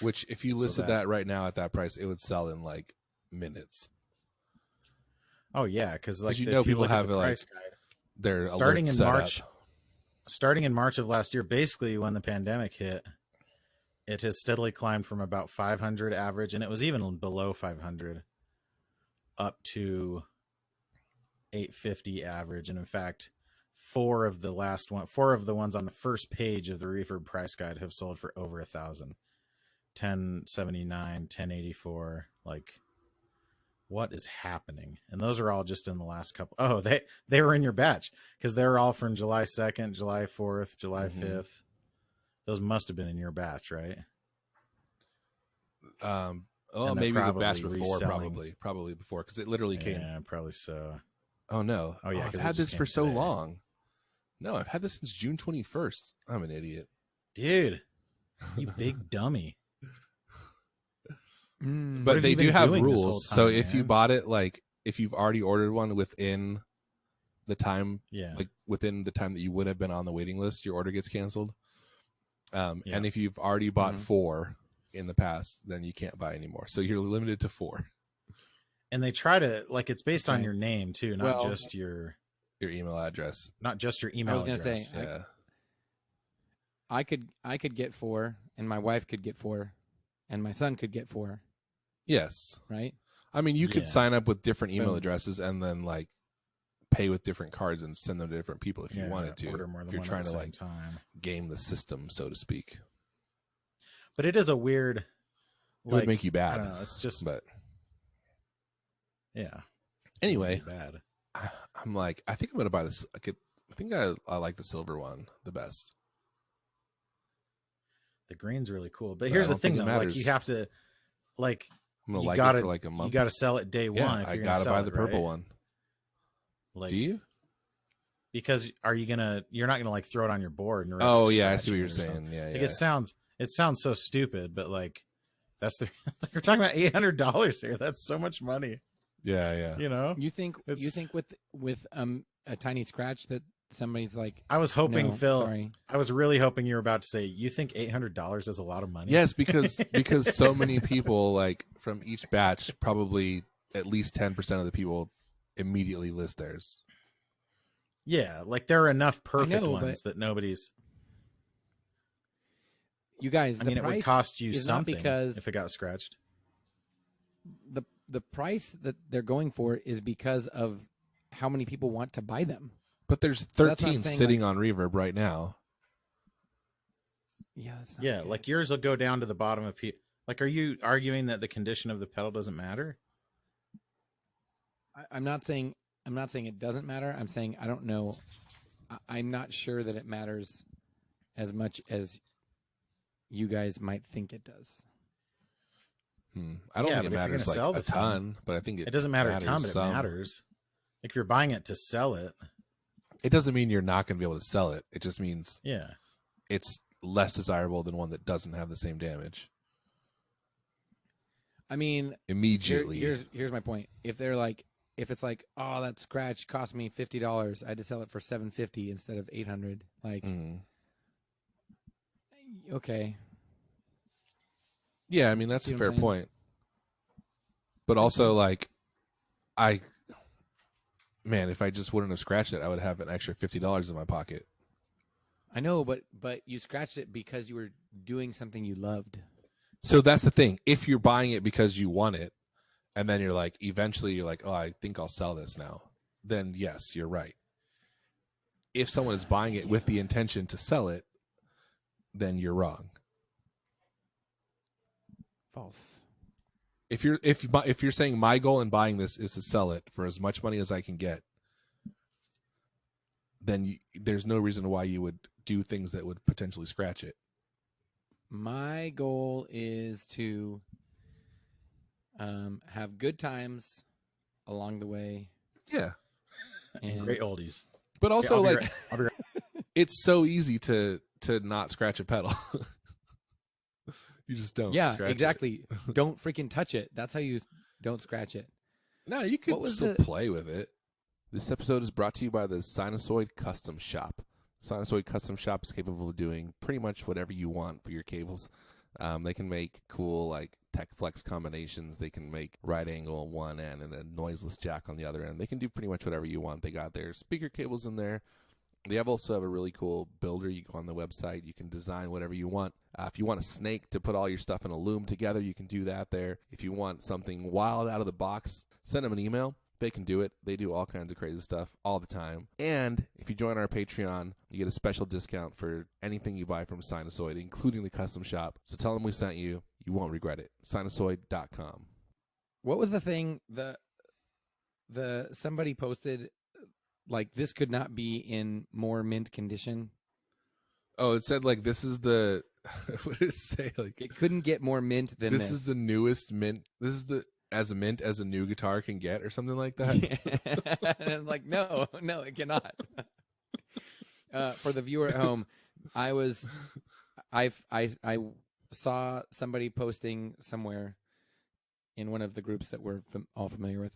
Which, if you So listed that- that right now at that price, it would sell in like minutes. Oh yeah, because like you if know you people look at have the like price guide, their starting alerts in set March, up. starting in March of last year, basically when the pandemic hit, it has steadily climbed from about 500 average, and it was even below 500, up to 850 average. And in fact, four of the ones on the first page of the Refurb price guide have sold for over 1,000. 1079, 1084. Like, what is happening? And those are all just in the last couple. Oh, they were in your batch because they were all from July 2nd, July 4th, July 5th. Those must have been in your batch, right? Oh, And they're maybe the batch probably before, reselling. probably before, because it literally came. Yeah, probably so. Oh no! Oh, yeah, I've 'cause it had just this for came so today. long. No, I've had this since June 21st. I'm an idiot. Dude, you big dummy. Mm. What But have they you do been have doing this whole rules. So time, if you man? bought it, like if you've already ordered one within the time, Yeah. like within the time that you would have been on the waiting list, your order gets canceled. Yeah. And if you've already bought Mhm. 4 in the past, then you can't buy anymore. So you're limited to 4. And they try to, like, it's based on Okay. your name too, not Well- just your Your email address. email I was gonna address. say, Yeah. I could get 4, and my wife could get 4, and my son could get 4, Yes. right? I mean, you could Yeah. sign up with different email Boom. addresses and then like pay with different cards and send them to different people if you Yeah, wanted to. order more than If you're one trying at the to same like time. game the system, so to speak. But it is a weird. It would make you I bad. don't know. It's just But yeah. anyway, It would be bad. I'm like, I think I'm gonna buy this. I think I like the silver one the best. The green's really cool. But But I here's the don't thing, think though. it Like, matters. you have to, like, I'm gonna you like gotta it for like a month. you got to sell it day yeah, one. If I you're gotta gonna buy sell the it, purple right? one. Like, Do you? Because you're not gonna like throw it on your board and risk Oh yeah, I see scratching what you're it or something. saying. Yeah, Like, yeah. it sounds so stupid, but like that's the like you're talking about $800 here. That's so much money, Yeah, yeah. you know. You think It's- with a tiny scratch that somebody's like, I was hoping, no, Phil. sorry. I was really hoping you were about to say you think $800 is a lot of money. Yes, because so many people like from each batch, probably at least 10% of the people immediately list theirs. Yeah, like there are enough perfect know, ones that nobody's. You guys, I the mean, it would price cost you is not something because if it got scratched. the price that they're going for is because of how many people want to buy them. But there's So that's what I'm 13 saying, sitting on Reverb right now. Yeah, that's not Yeah, good. like yours will go down to the bottom of people. Like, are you arguing that the condition of the pedal doesn't matter? I'm not saying it doesn't matter. I'm saying I don't know. I'm not sure that it matters as much as you guys might think it does. I don't Yeah, think but it if you're matters gonna like sell a the thing, ton, but I think It doesn't matter a ton, but it some. matters. Like, if you're buying it to sell it, It doesn't mean you're not going to be able to sell it. It just means yeah. it's less desirable than one that doesn't have the same damage I mean, immediately. here's my point. If it's like, oh, that scratch cost me $50, I had to sell it for $750 instead of $800. Like, Mm. Okay. Yeah, I mean that's See a what fair I'm saying? point. But also, like, man, if I just wouldn't have scratched it, I would have an extra $50 in my pocket. I know, but you scratched it because you were doing something you loved. So that's the thing. If you're buying it because you want it, and then you're like, eventually you're like, oh, I think I'll sell this now, then yes, you're right. If someone is buying it with the intention to sell it, then you're wrong. False. If you're saying my goal in buying this is to sell it for as much money as I can get, then there's no reason why you would do things that would potentially scratch it. My goal is to have good times along the way. Yeah, And Great oldies. but also Okay, like I'll be right. it's so easy to not scratch a pedal. You just don't. Yeah, scratch it. exactly. Don't freaking touch it. That's how you don't scratch it. No, you can What was still the- play with it. This episode is brought to you by the Sinusoid Custom Shop. Sinusoid Custom Shop is capable of doing pretty much whatever you want for your cables. They can make cool like tech flex combinations. They can make right angle on one end and a noiseless jack on the other end. They can do pretty much whatever you want. They got their speaker cables in there. They also have a really cool builder. You go on the website. You can design whatever you want. If you want a snake to put all your stuff in a loom together, you can do that there. If you want something wild out of the box, send them an email. They can do it. They do all kinds of crazy stuff all the time. And if you join our Patreon, you get a special discount for anything you buy from Sinusoid, including the custom shop. So tell them we sent you. You won't regret it. Sinusoid.com. What was the thing the somebody posted like this could not be in more mint condition? Oh, it said like this is the what did it say? Like It couldn't get more mint than this is the newest mint. This is the as a mint as a new guitar can get, or something like that. and I'm like, no, it cannot. For the viewer at home, I saw somebody posting somewhere in one of the groups that we're all familiar with.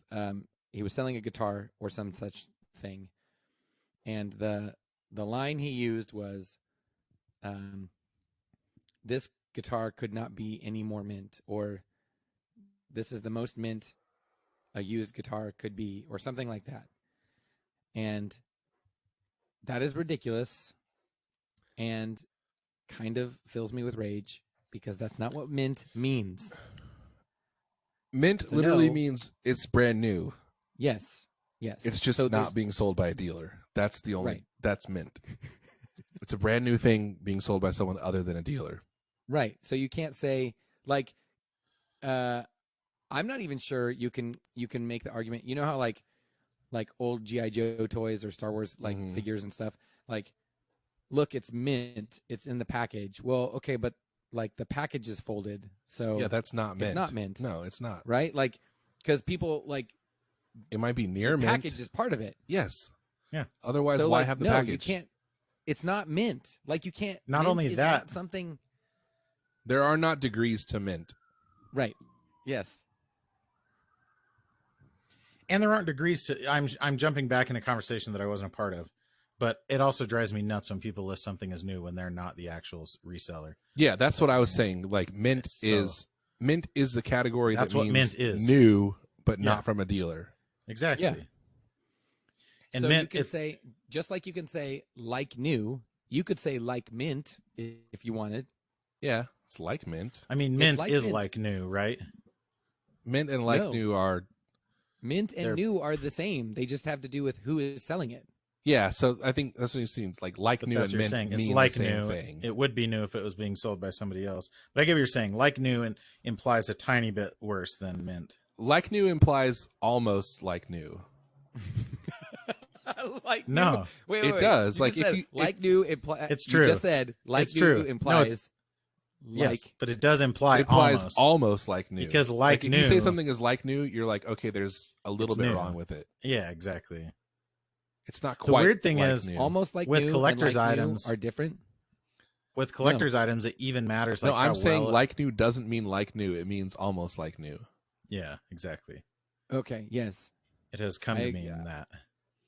He was selling a guitar or some such thing, and the line he used was, "This guitar could not be any more mint," or "This is the most mint a used guitar could be," or something like that. And that is ridiculous and kind of fills me with rage because that's not what mint means. Mint So literally no. means it's brand new. Yes. It's just So not there's- being sold by a dealer. That's the only. Right. That's mint. It's a brand new thing being sold by someone other than a dealer. Right. So you can't say like I'm not even sure you can make the argument. You know how like old G.I. Joe toys or Star Wars like Mhm. figures and stuff, like look, it's mint, it's in the package. Well, okay, but like the package is folded. So Yeah, that's not mint. it's not mint. No, it's not. Right? Like cuz people like It might be near mint. package is part of it. Yes. Yeah. Otherwise, So why like, have the no, package? you can't. It's not mint. Like you can't. Not mint only is that- not something. There are not degrees to mint. Right. Yes. And there aren't degrees to. I'm jumping back in a conversation that I wasn't a part of, but it also drives me nuts when people list something as new when they're not the actual reseller. Yeah, that's what I was saying. Like mint So- is the category That's that what means mint is. new, but Yeah. not from a dealer. Exactly. Yeah. And so mint, you can say just like you can say like new, you could say like mint if you wanted. Yeah, it's like mint. I mean, it's mint like is mint. like new, right? Mint and like No. new are Mint and They're- new are the same. They just have to do with who is selling it. yeah. So I think that's what it seems like. Like But new that's and what you're mint saying. mean It's like the same new. thing. It would be new if it was being sold by somebody else. But I get what you're saying. Like new and implies a tiny bit worse than mint. Like new implies almost like new. like No. new. Wait, It does. You Like, just if said you- like new implies. It's You true. just said like It's new true. No, implies like. Yes, but it does imply It implies almost. almost like new. Because like if you say new- something is like new, you're like, okay, there's a little It's bit new. wrong with it. Yeah, exactly. It's not The quite. weird thing like is new. Almost like With new collector's and like new items- are different. With collector's items, it even matters. No, Like I'm how saying well- like new doesn't mean like new. It means almost like new. Yeah, exactly. Okay. Yes, It has come I- to mean that.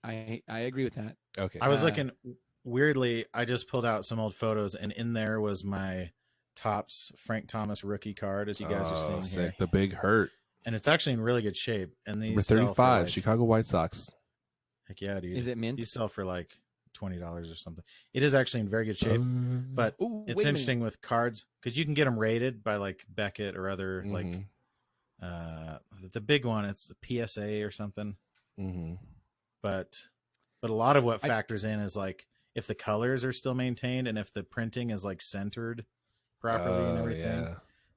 I agree with that. Okay. I was Uh, looking weirdly, I just pulled out some old photos, and in there was my Topps Frank Thomas rookie card, as you guys are seeing sick. here. The Big Hurt. And it's actually in really good shape. And these Number sell for 35, like, Chicago White Sox. heck yeah, dude. Is it mint? These sell for like $20 or something. It is actually in very good shape. But Ooh, it's wait a interesting with cards because you can get them rated by like Beckett or other like the big one. It's the PSA or something. Mm-hmm. But a lot of what factors in is like if the colors are still maintained and if the printing is like centered properly and everything. Yeah.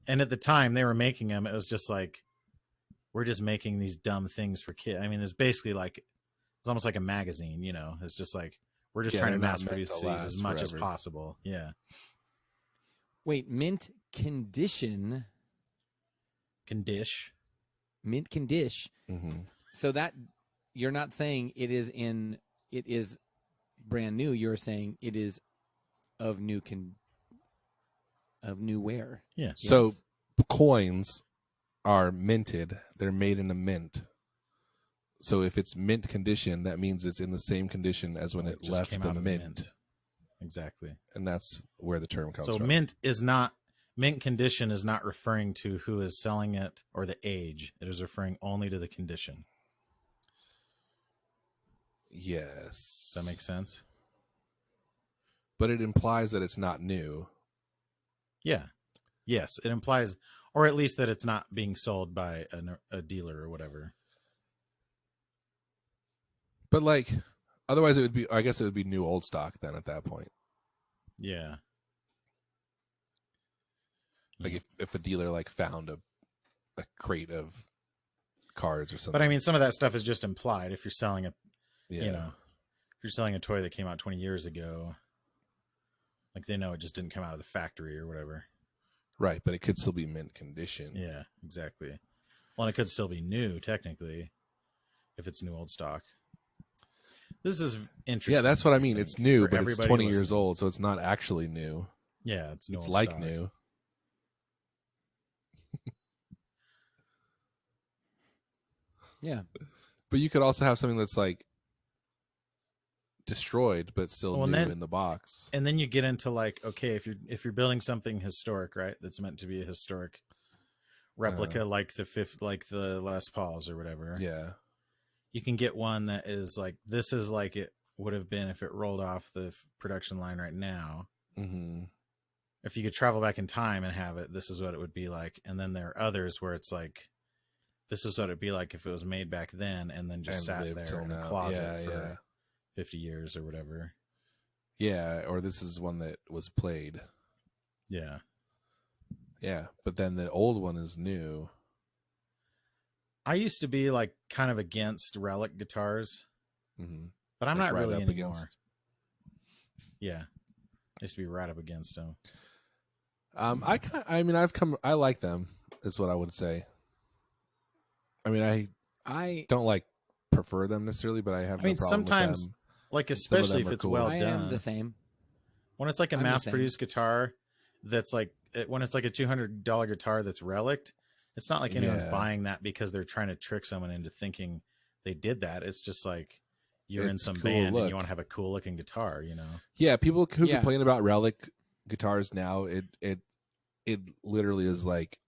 And at the time they were making them, it was just like, we're just making these dumb things for kids. I mean, it's basically like, it's almost like a magazine, you know, it's just like, we're just trying to they're mass not meant produce to these as last much as forever. possible. Yeah. Wait, mint condition. Condish. Mint condish. Mm-hmm. So that you're not saying it is brand new. You're saying it is of new wear. Yeah. So Yes. coins are minted. They're made in a mint. So if it's mint condition, that means it's in the same condition as when It it just left came the out of mint. Exactly. And that's where the term comes So from. mint condition is not referring to who is selling it or the age. It is referring only to the condition. Yes. Does that make sense? But it implies that it's not new. Yeah. Yes, it implies, or at least that it's not being sold by a dealer or whatever. But like, otherwise it would be, I guess it would be new old stock then at that point. Yeah. Like if a dealer like found a crate of cards or something. But I mean, some of that stuff is just implied. If you're selling yeah. you know, if you're selling a toy that came out 20 years ago, like they know it just didn't come out of the factory or whatever. Right, but it could still be mint condition. Yeah, exactly. Well, and it could still be new technically if it's new old stock. This is interesting. Yeah, that's what I mean. think, It's new, for but it's everybody 20 years listening. old, so it's not actually new. Yeah, it's new It's old like stock. new. Yeah. But you could also have something that's like destroyed but still Well, and new then- in the box. And then you get into like, okay, if you're building something historic, right? That's meant to be a historic replica, like the Les Pauls or whatever. Yeah. You can get one that is like, this is like it would have been if it rolled off the production line right now. Mm-hmm. If you could travel back in time and have it, this is what it would be like. And then there are others where it's like, this is what it'd be like if it was made back then and then just And sat lived there till in a now. closet Yeah, for yeah. 50 years or whatever. Yeah, or this is one that was played. Yeah. Yeah, but then the old one is new. I used to be like kind of against relic guitars, Mm-hmm. but I'm Like not right really up anymore. against. Yeah. I used to be right up against them. I like them, is what I would say. I mean, I don't like prefer them necessarily, but I have no mean, problem sometimes- with them. Like, Some of especially them if are it's cool. well I done. am the same. When it's like a I'm the mass produced guitar that's like, when it's like a $200 guitar that's relicked, it's not like anyone's Yeah. buying that because they're trying to trick someone into thinking they did that. It's just like you're in It's some cool band and look. you want to have a cool looking guitar, you know? Yeah, people who Yeah. complain about relic guitars now, it literally is like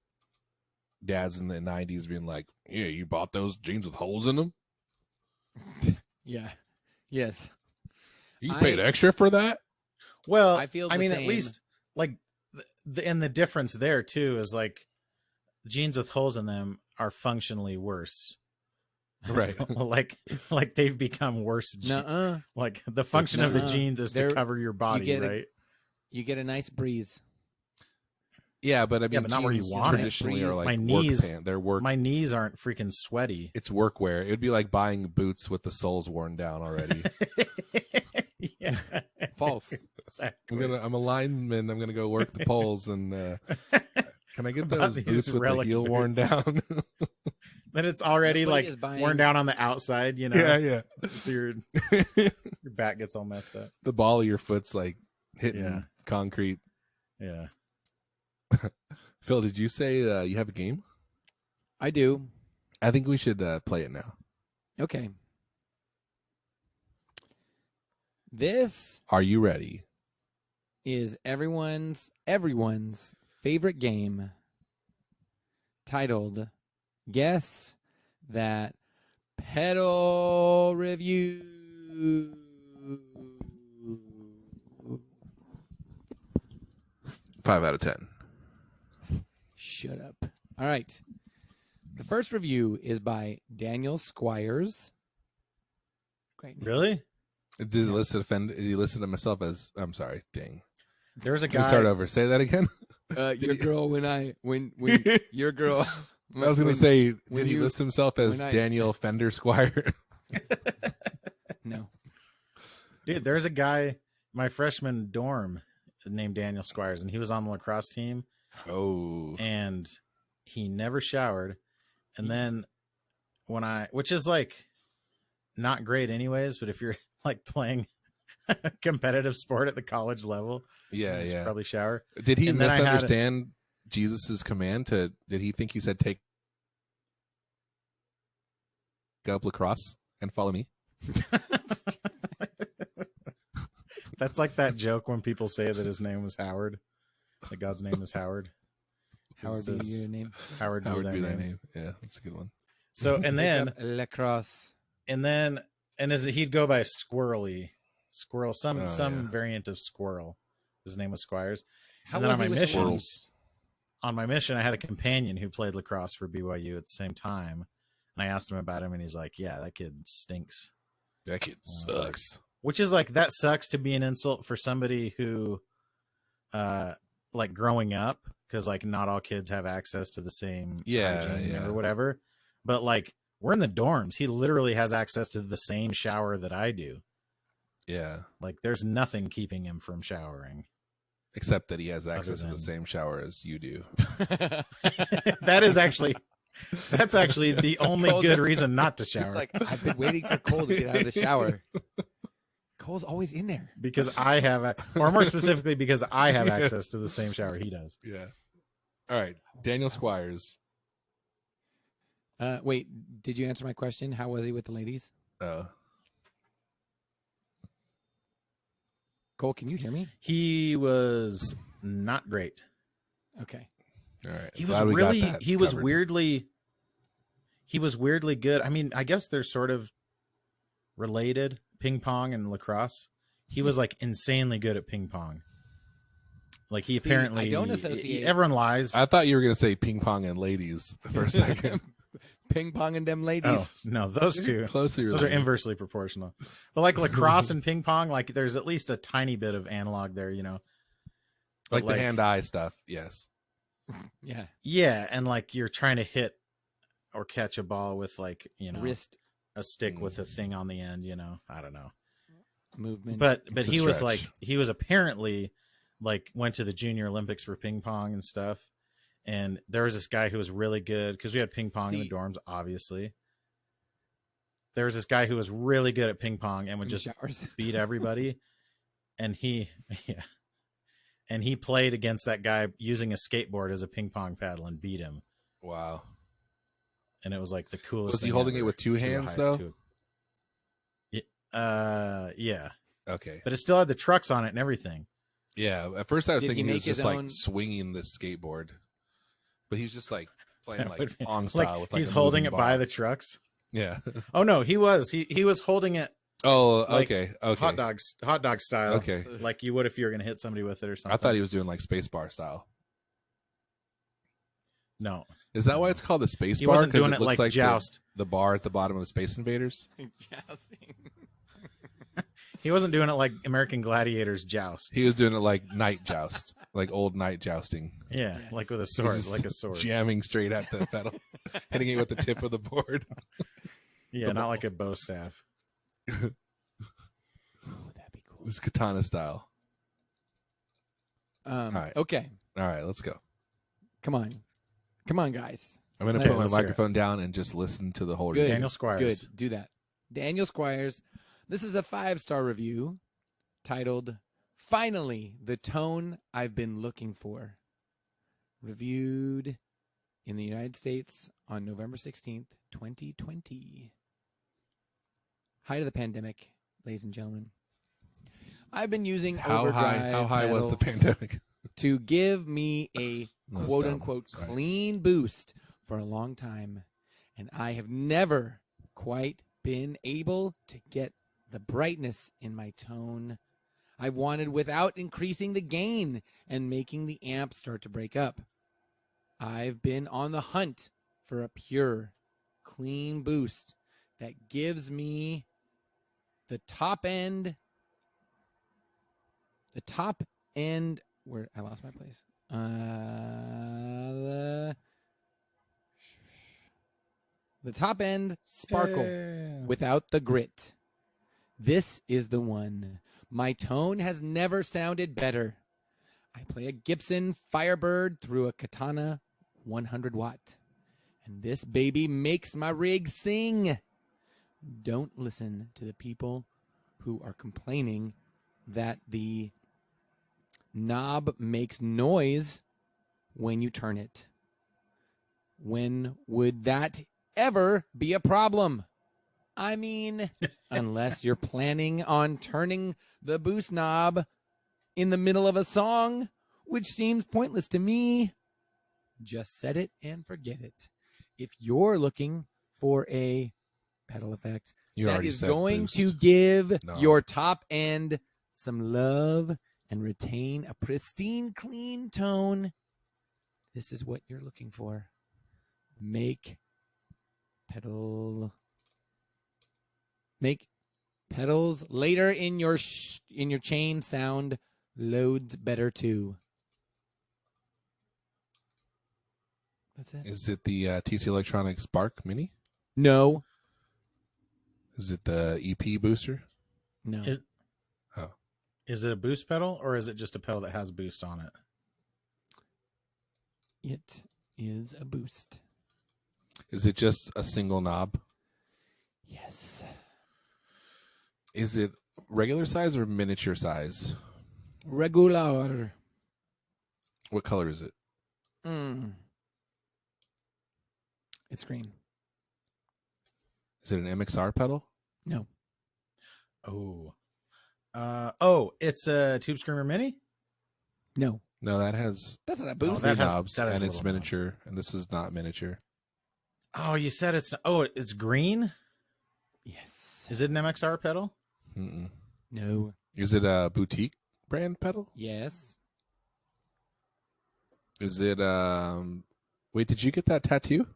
dads in the 90s being like, yeah, you bought those jeans with holes in them? Yeah. Yes. You paid extra for that? Well, I feel I the mean, at same. least like the difference there too is like jeans with holes in them are functionally worse. Right. like they've become worse. Nuh-uh. Like the function of the Nuh-uh. jeans is to They're- cover your body, get a- right? You get a nice breeze. Yeah, but I mean, but not where you jeans want it. traditionally are like My work knees- pants. They're work. My knees aren't freaking sweaty. It's workwear. It would be like buying boots with the soles worn down already. Yeah. False. Exactly. I'm a lineman. I'm gonna go work the poles, and can I get About those these boots with the relic heel worn boots. down? Then it's already Nobody like is buying- worn down on the outside, you know? yeah. So your back gets all messed up. The ball of your foot's like hitting Yeah. concrete. Yeah. Phil, did you say you have a game? I do. I think we should play it now. Okay. This Are you ready? is everyone's favorite game, titled "Guess That Pedal Review." 5 out of 10. Shut up. All right. The first review is by Daniel Squires. Great name. Really? Did he listen to myself as? I'm sorry. Dang. There's a Can we guy. start over? Say that again. Your girl when your girl. I was going when- to say, when did he you- list himself as when I- Daniel Fender Squire? No. Dude, there's a guy, my freshman dorm, named Daniel Squires, and he was on the lacrosse team, Oh. and he never showered. And then which is like not great anyways, but if you're like playing a competitive sport at the college level, Yeah, you should yeah. probably shower. Did he And then I had- misunderstand Jesus's command to? Did he think he said take up lacrosse and follow me? That's like that joke when people say that his name was Howard, that God's name is Howard. Howard This be is- your name. Howard That be would thy be that name. name. Yeah, that's a good one. So and then lacrosse. and as he'd go by Squirrel, some Oh, yeah. variant of Squirrel. His name was Squires. How And then was on my he with mission, Squirrels. on my mission, I had a companion who played lacrosse for BYU at the same time, and I asked him about him, and he's like, "Yeah, that kid stinks." That kid was like- sucks. Which is like that sucks to be an insult for somebody who, like growing up, because like not all kids have access to the same hygiene yeah. or whatever. But like we're in the dorms, he literally has access to the same shower that I do. Yeah, Like there's nothing keeping him from showering. except that he has access to than- the same shower as you do. That's actually the only Cole's- good reason not to shower. Like, I've been waiting for Cole to get out of the shower. Cole's always in there. because I have, or more specifically, because I have access to the same shower he does. Yeah. All right, Daniel Squires. Wait, did you answer my question? How was he with the ladies? Cole, can you hear me? He was not great. Okay. All right. He was Glad we got really, that he was covered. weirdly good. I mean, I guess they're sort of related, ping pong and lacrosse. He was like insanely good at ping pong. Like he See, apparently, I don't associate- everyone lies. I thought you were going to say ping pong and ladies for a second. Ping pong and them ladies. Oh no, those two. Closely Those are related. inversely proportional. But like lacrosse and ping pong, like there's at least a tiny bit of analog there, you know. But, like the hand-eye stuff. Yes. Yeah. Yeah, and like you're trying to hit or catch a ball with like, you know, Wrist a stick with a thing on the end, you know. I don't know. movement. But It's a he was stretch. like he was apparently like went to the Junior Olympics for ping pong and stuff. And there was this guy who was really good because we had ping pong in the See- dorms, obviously. There was this guy who was really good at ping pong and would in just showers. beat everybody. And he played against that guy using a skateboard as a ping pong paddle and beat him. Wow. And it was like the coolest. Was he thing holding ever it with two to a hands, high- though? to yeah, Okay. but it still had the trucks on it and everything. Yeah. At first, I was Did he thinking he was make his just like own- swinging the skateboard, but he's just like playing That like would be- pong Like, style with like he's a holding moving it by bar. the trucks. Yeah. Oh no, he was holding it Oh, Like, okay. Okay. hot dog style. Okay. Like you would if you were going to hit somebody with it or something. I thought he was doing like space bar style. No, Is that why it's called the space he bar? wasn't 'Cause doing it it looks like the- Joust. The, bar at the bottom of Space Invaders. Jousting. He wasn't doing it like American Gladiators joust. He was doing it like night joust, like old night jousting. Yeah, Yes. like with a He sword, was just like a sword. jamming straight at the pedal, hitting it with the tip of the board. Yeah, not like a bow staff. Oh, that'd be cool. It's katana style. right. Okay. All right, let's go. Come on, guys. I'm gonna Let's put my hear it. microphone down and just listen to the whole Good. review. Daniel Squires. Good. Do that. Daniel Squires. This is a 5-star review titled "Finally, the Tone I've Been Looking For." Reviewed in the United States on November 16th, 2020. Height of the pandemic, ladies and gentlemen. I've been using How overdrive high was the pedals pandemic? to give me a No, it's quote dumb. unquote Sorry. clean boost for a long time. And I have never quite been able to get the brightness in my tone I've wanted without increasing the gain and making the amp start to break up. I've been on the hunt for a pure, clean boost that gives me the top end, where I lost my place. The top end sparkle without the grit. This is the one. My tone has never sounded better. I play a Gibson Firebird through a Katana 100 watt. And this baby makes my rig sing. Don't listen to the people who are complaining that the knob makes noise when you turn it. When would that ever be a problem? I mean, unless you're planning on turning the boost knob in the middle of a song, which seems pointless to me. Just set it and forget it. If you're looking for a pedal effect You that already is said going boost. to give No. your top end some love and retain a pristine, clean tone, this is what you're looking for. Make pedals later in your chain sound loads better too. That's it. Is it the TC Electronics Spark Mini? No. Is it the EP booster? No. Is it a boost pedal or is it just a pedal that has boost on it? It is a boost. Is it just a single knob? Yes. Is it regular size or miniature size? Regular. What color is it? It's green. Is it an MXR pedal? No. It's a Tube Screamer Mini? No. No, that has That's not a Oh, boost. three that has- knobs, that has and it's little knobs. miniature, and this is not miniature. Oh, you said it's... Oh, it's green? Yes. Is it an MXR pedal? Mm-mm. No. Is it a boutique brand pedal? Yes. Is it wait, did you get that tattoo?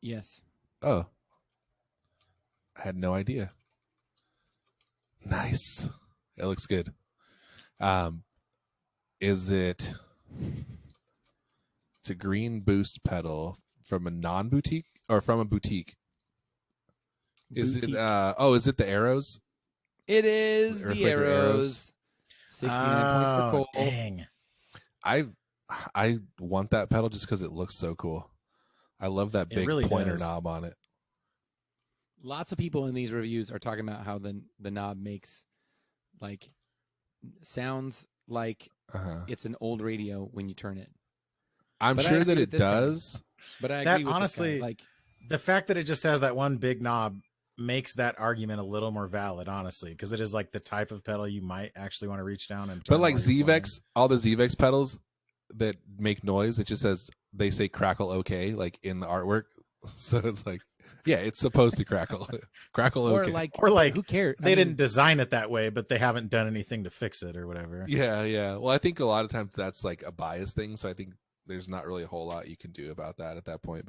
Yes. Oh. I had no idea. Nice. It looks good. Is it it's a green boost pedal from a non-boutique or from a boutique? Is Boutique. it is it the arrows? It is Earthquaker the arrows. 69 points for Cole. Dang. I want that pedal just because it looks so cool. I love that It big really pointer does. knob on it. Lots of people in these reviews are talking about how the knob makes sounds like Uh-huh. it's an old radio when you turn it. I'm But I sure agree that with it this guy. does. But I That agree with honestly- this guy. The fact that it just has that one big knob makes that argument a little more valid, honestly, because it is like the type of pedal you might actually want to reach down and turn But like while you're playing. ZVEX, all the ZVEX pedals that make noise, it just says they say crackle okay, like in the artwork. So it's like, yeah, it's supposed to crackle. Crackle or okay. like who cares? They didn't design it that way, but they haven't done anything to fix it or whatever. Yeah, yeah. Well, I think a lot of times that's like a bias thing, so I think there's not really a whole lot you can do about that at that point.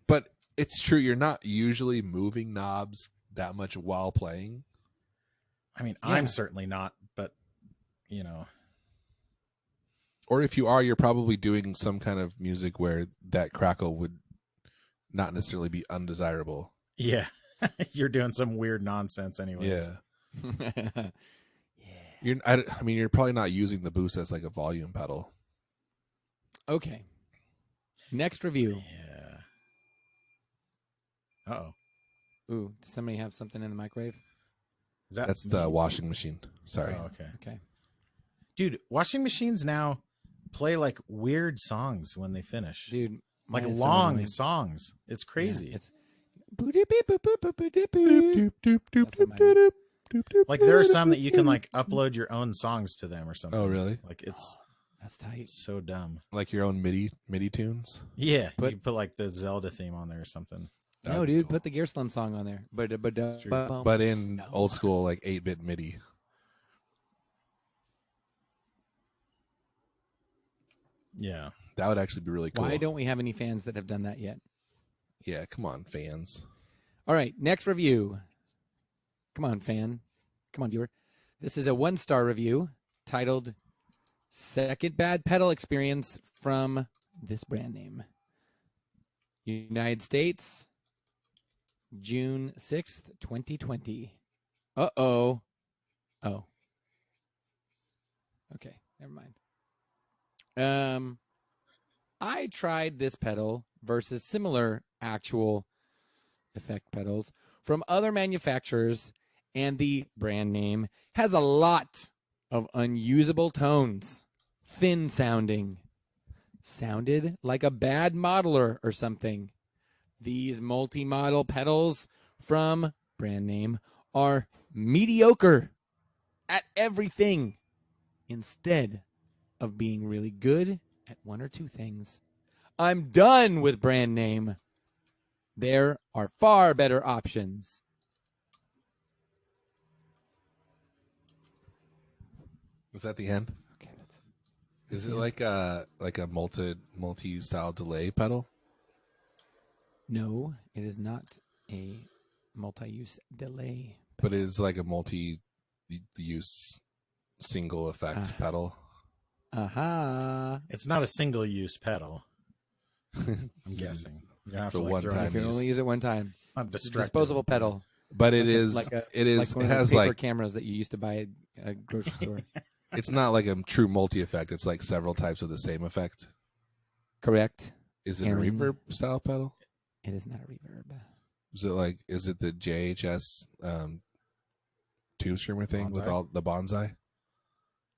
But it's true, you're not usually moving knobs that much while playing. I mean, Yeah. I'm certainly not, but you know, Or if you are, you're probably doing some kind of music where that crackle would not necessarily be undesirable. yeah, you're doing some weird nonsense, anyways. Yeah. I mean, you're probably not using the boost as like a volume pedal. Okay. Next review. Yeah. Oh, Ooh, does somebody have something in the microwave? is that That's me? the washing machine. Sorry. Oh, okay, Okay. dude. Washing machines now play like weird songs when they finish, Dude. like mine is so long annoying. songs. It's crazy. Yeah, it's boop, doop, beep, boop, boop, boop, boop, doop, boop. That's what mine is. Like there are some that you can like upload your own songs to them or something. Oh, really? Like it's That's tight. so dumb. Like your own MIDI tunes? Yeah, But- you put like the Zelda theme on there or something. No, That'd be dude, cool. put the Gear Slum song on there. It's true. But in old school, like 8-bit MIDI. Yeah. That would actually be really cool. Why don't we have any fans that have done that yet? Yeah, come on, fans. All right, next review. Come on, fan. Come on, viewer. This is a 1-star review titled Second Bad Pedal Experience from this brand name. United States, June 6th, 2020. Uh-oh. Oh. Okay, never mind. I tried this pedal versus similar actual effect pedals from other manufacturers, and the brand name has a lot of unusable tones, thin sounding, sounded like a bad modeler or something. These multi-model pedals from brand name are mediocre at everything instead of being really good at one or two things. I'm done with brand name. There are far better options. Is that the end? Okay, that's Is it like a multi-style delay pedal? no, it is not a multi-use delay. But it is like a multi-use single effect pedal. Aha. It's not a single use pedal. I'm guessing. You're gonna have It's a to, like, one throw time You can only use it one time. I'm It's a distracted. disposable pedal. But it Like a- is like a- it is like one it of those has paper like cameras that you used to buy at a grocery store. it's not like a true multi-effect. It's like several types of the same effect. Correct. Is it Aaron. a reverb style pedal? It is not a reverb. Is it the JHS tube streamer thing with Bonsai? all the bonsai?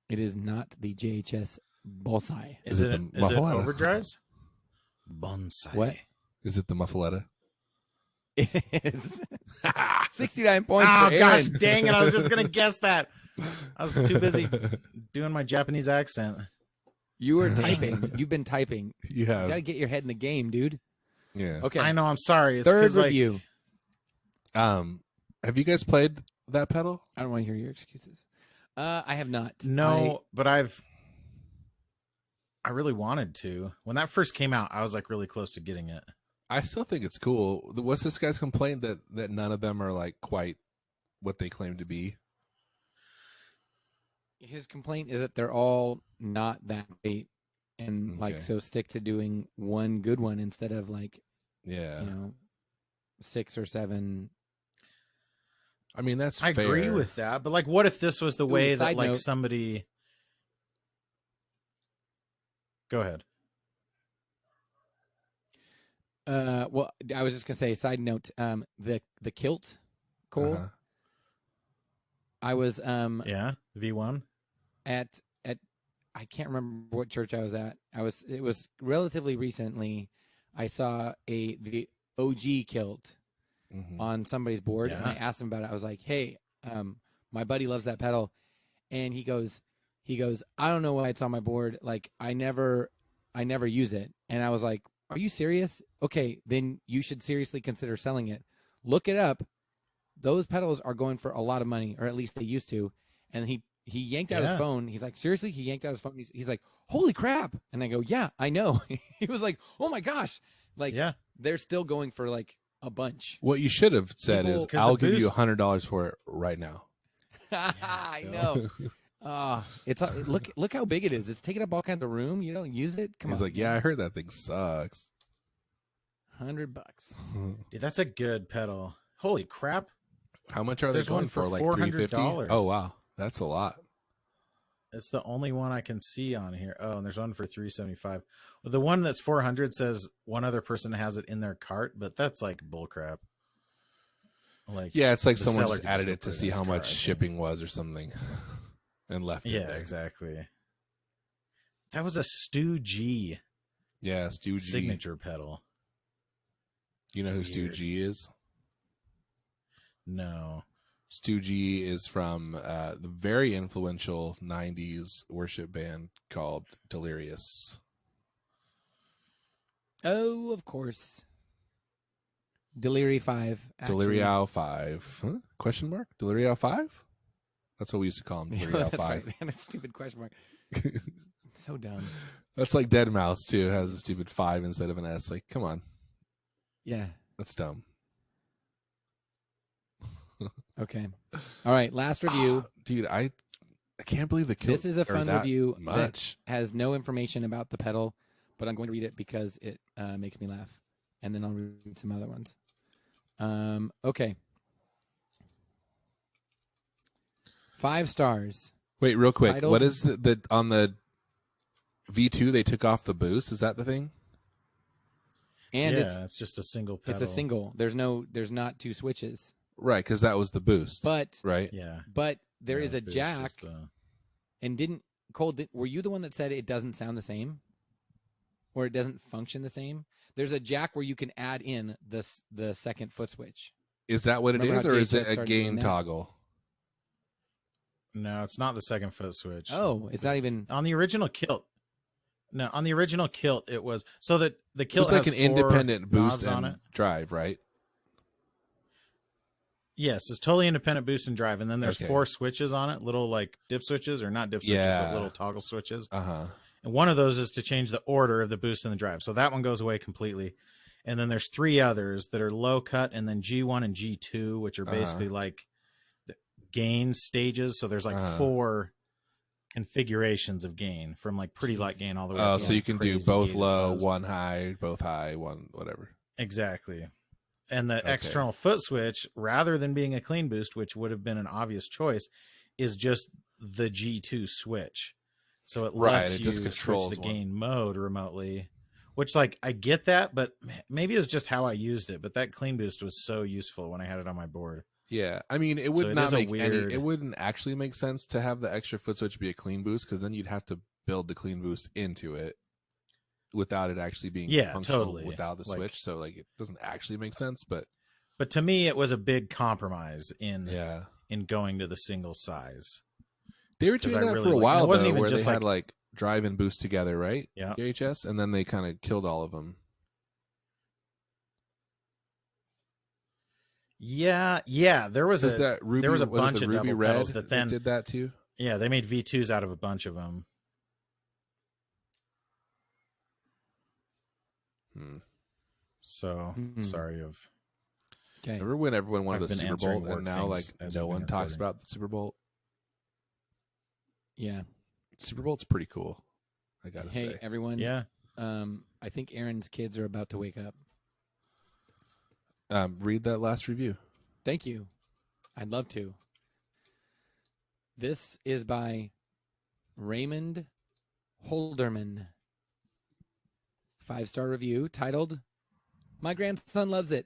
It is not the JHS Bonsai. Is Is it, it the is it Muffaletta? overdrives? Bonsai. What? Is it the muffaletta? It is 69 points Oh for gosh, Aaron. dang it! I was just gonna guess that. I was too busy doing my Japanese accent. You were typing. You've been typing. You Yeah. got to get your head in the game, dude. Yeah. Okay. I know. I'm sorry. It's Third 'cause, like, review. Have you guys played that pedal? I don't want to hear your excuses. I have not. No, but I really wanted to. When that first came out, I was like really close to getting it. I still think it's cool. What's this guy's complaint that none of them are like quite what they claim to be? His complaint is that they're all not that great, and like Okay. so stick to doing one good one instead of like Yeah. 6 or 7. I mean, that's I fair. agree with that, but like, what if this was the Ooh, way that side like note. somebody? Go ahead. Well, I was just gonna say. Side note. The kilt, Cole. Uh-huh. I was Yeah, V1. at I can't remember what church I was at. It was relatively recently. I saw the OG kilt Mhm. on somebody's board, and Yeah. I asked him about it. I was like, "Hey, my buddy loves that pedal," and he goes, "I don't know why it's on my board. Like, I never use it." And I was like, "Are you serious? Okay, then you should seriously consider selling it. Look it up. Those pedals are going for a lot of money, or at least they used to." And he yanked out his Yeah. phone. He's like, "Seriously?" He yanked out his phone. He's like, "Holy crap!" And I go, "Yeah, I know." He was like, "Oh my gosh!" Like, Yeah, they're still going for like a bunch. What you should have said People- is, 'Cause "I'll the give you boost- $100 for it right now." I Phil. know. It's look how big it is. It's taking up all kinds of room. You don't use it. Come He's on. like, "Yeah, I heard that thing sucks." $100. dude, that's a good pedal. Holy crap! How much are they There's one going for? for Like $400. $350? Oh wow, that's a lot. It's the only one I can see on here. Oh, and there's one for $375. The one that's 400 says one other person has it in their cart, but that's like bullcrap. Like, Yeah, it's like the someone seller just could added go it to put see in his how cart, much I think. shipping was or something, and left it Yeah, there. exactly. That was a Stu G Yeah, Stu G. signature pedal. You know who Stu Weird. G is? No. Stu G is from the very influential 90s worship band called Delirious. Oh, of course. Deliri 5. actually. Delirio 5. Huh? Question mark? Delirio 5? That's what we used to call him, Yeah, Delirio that's 5. right. They had a stupid question mark. So dumb. That's like Dead Mouse, too. It has a stupid 5 instead of an S. Like, come on. Yeah. That's dumb. Okay. All right. Last review. Dude, I can't believe the kill. This is a are fun that review much. that has no information about the pedal, but I'm going to read it because it makes me laugh. And then I'll read some other ones. Okay. 5 stars. Wait, real quick. Titled- What is the on the V2 they took off the boost? Is that the thing? And it's just a single pedal. it's a single. There's not 2 switches. Right, because that was the boost. But right? Yeah. there is a Boost jack. is the- And didn't Cole? Were you the one that said it doesn't sound the same, or it doesn't function the same? There's a jack where you can add in the second foot switch. Is that what it Remember is, how or is JHS it a started gain doing that? toggle? No, it's not the second foot switch. Oh, it's not even. On the original kilt. No, on the original kilt, it was so that the It kilt was like has an 4 independent boost knobs on and it. drive, right? Yes, it's totally independent boost and drive, and then there's Okay. 4 switches on it, little like dip switches, or not dip switches, Yeah. but little toggle switches. Uh-huh. And one of those is to change the order of the boost and the drive. So that one goes away completely. And then there's 3 others that are low cut, and then G1 and G2, which are basically like the gain stages. So there's like 4 configurations of gain, from like pretty light gain all the way Oh, up to so you like can do crazy both gated low, fuzz. one high, both high, one whatever. Exactly. And the Okay. external foot switch, rather than being a clean boost, which would have been an obvious choice, is just the G2 switch. So it Right, lets it you just switch controls the one. gain mode remotely, which, like, I get that, but maybe it was just how I used it. But that clean boost was so useful when I had it on my board. Yeah, I mean, it would So it not is a make any. weird- It wouldn't actually make sense to have the extra foot switch be a clean boost, because then you'd have to build the clean boost into it without it actually being Yeah, functional totally. without the Like- switch. So like, it doesn't actually make sense. But But to me, it was a big compromise in yeah, going to the single size. they were 'Cause doing I that really for a like- while it wasn't though, even where just they had like drive and boost together, right? Yeah. JHS, and then they kind of killed all of them. Yeah. There was Is that Ruby? there was a it bunch the of Ruby double Red pedals that then- did that too. yeah, they made V2s out of a bunch of them. Hmm. So sorry of Okay. Remember when everyone wanted I've the been Super answering Bowl, and work now like things as no we've been one talks recording. about the Super Bowl? Yeah. Super Bowl's pretty cool, I gotta Hey, say. everyone. yeah. I think Aaron's kids are about to wake up. Read that last review. Thank you. I'd love to. This is by Raymond Holderman. 5-star review titled, "My grandson loves it."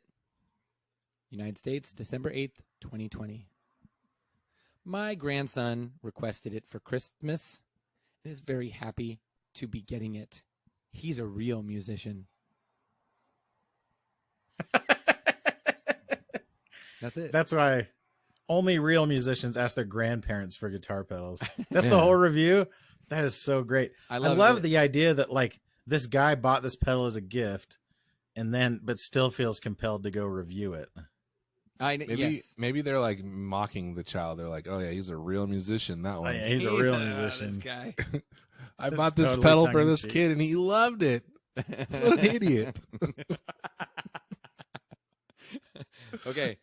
United States, December 8th, 2020. My grandson requested it for Christmas and is very happy to be getting it. He's a real musician. That's it. That's why only real musicians ask their grandparents for guitar pedals. That's Yeah. the whole review. That is so great. I love it. the idea that like this guy bought this pedal as a gift and then but still feels compelled to go review it. Maybe they're like mocking the child. They're like, "Oh yeah, he's a real musician." That Oh, one. yeah, he's a real This musician. guy. I That's bought this totally pedal for this tongue-in-cheek. kid, and he loved it. What an idiot! Okay.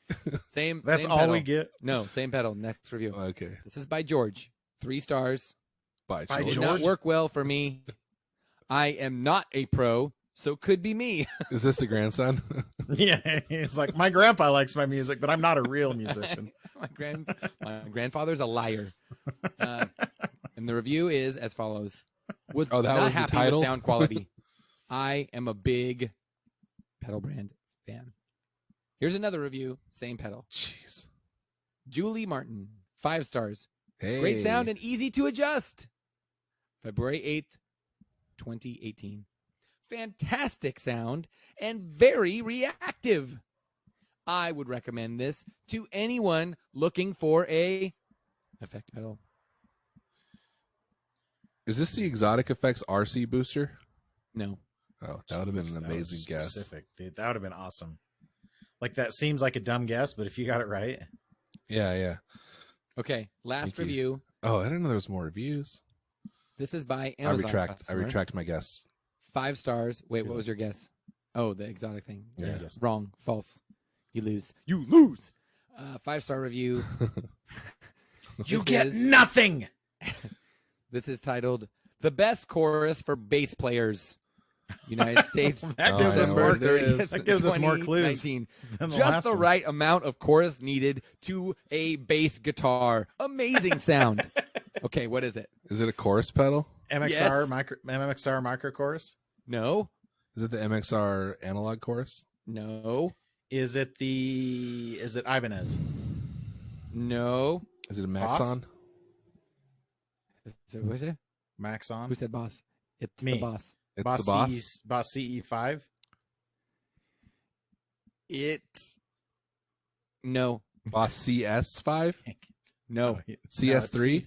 Same. That's same all pedal. we get. No, same pedal. Next review. Okay, This is by George. 3 stars. bye, Bye, George. Did not George. work well for me. I am not a pro, so could be me. Is this the grandson? Yeah, it's like my grandpa likes my music, but I'm not a real musician. my grandfather's a liar. And the review is as follows. Was Oh, that not was the happy title? with sound quality. I am a big pedal brand fan. Here's another review. Same pedal. Jeez. Julie Martin. 5 stars. Hey, Great sound and easy to adjust. February 8th, 2018. Fantastic sound and very reactive. I would recommend this to anyone looking for a effect pedal. Is this the Exotic Effects RC booster? No. Oh, that would have been Jeez, an that was amazing guess. specific, dude. That would have been awesome. Like, that seems like a dumb guess, but if you got it right, Yeah, yeah. Okay, last Thank you. review. Oh, I didn't know there was more reviews. This is by I Amazon. retract customer. my guess. 5 stars. Wait, what was your guess? Oh, the exotic thing. Yeah. I guess. Wrong. False. You lose. You lose. 5-star review. you This get is- nothing. This is titled "The Best Chorus for Bass Players." United States. That Oh, gives I us know more. what it is. That gives us more clues 2019. than the Just last the one. right amount of chorus needed to a bass guitar. Amazing sound. Okay, what is it? Is it a chorus pedal? MXR MXR micro chorus. No. Is it the MXR analog chorus? No. Is it Ibanez? No. Is it a Boss? Maxon? So what is it? Maxon. Who said boss? It's Me. the boss. It's Boss the boss. Boss CE5. No. Boss CS5? No. CS3?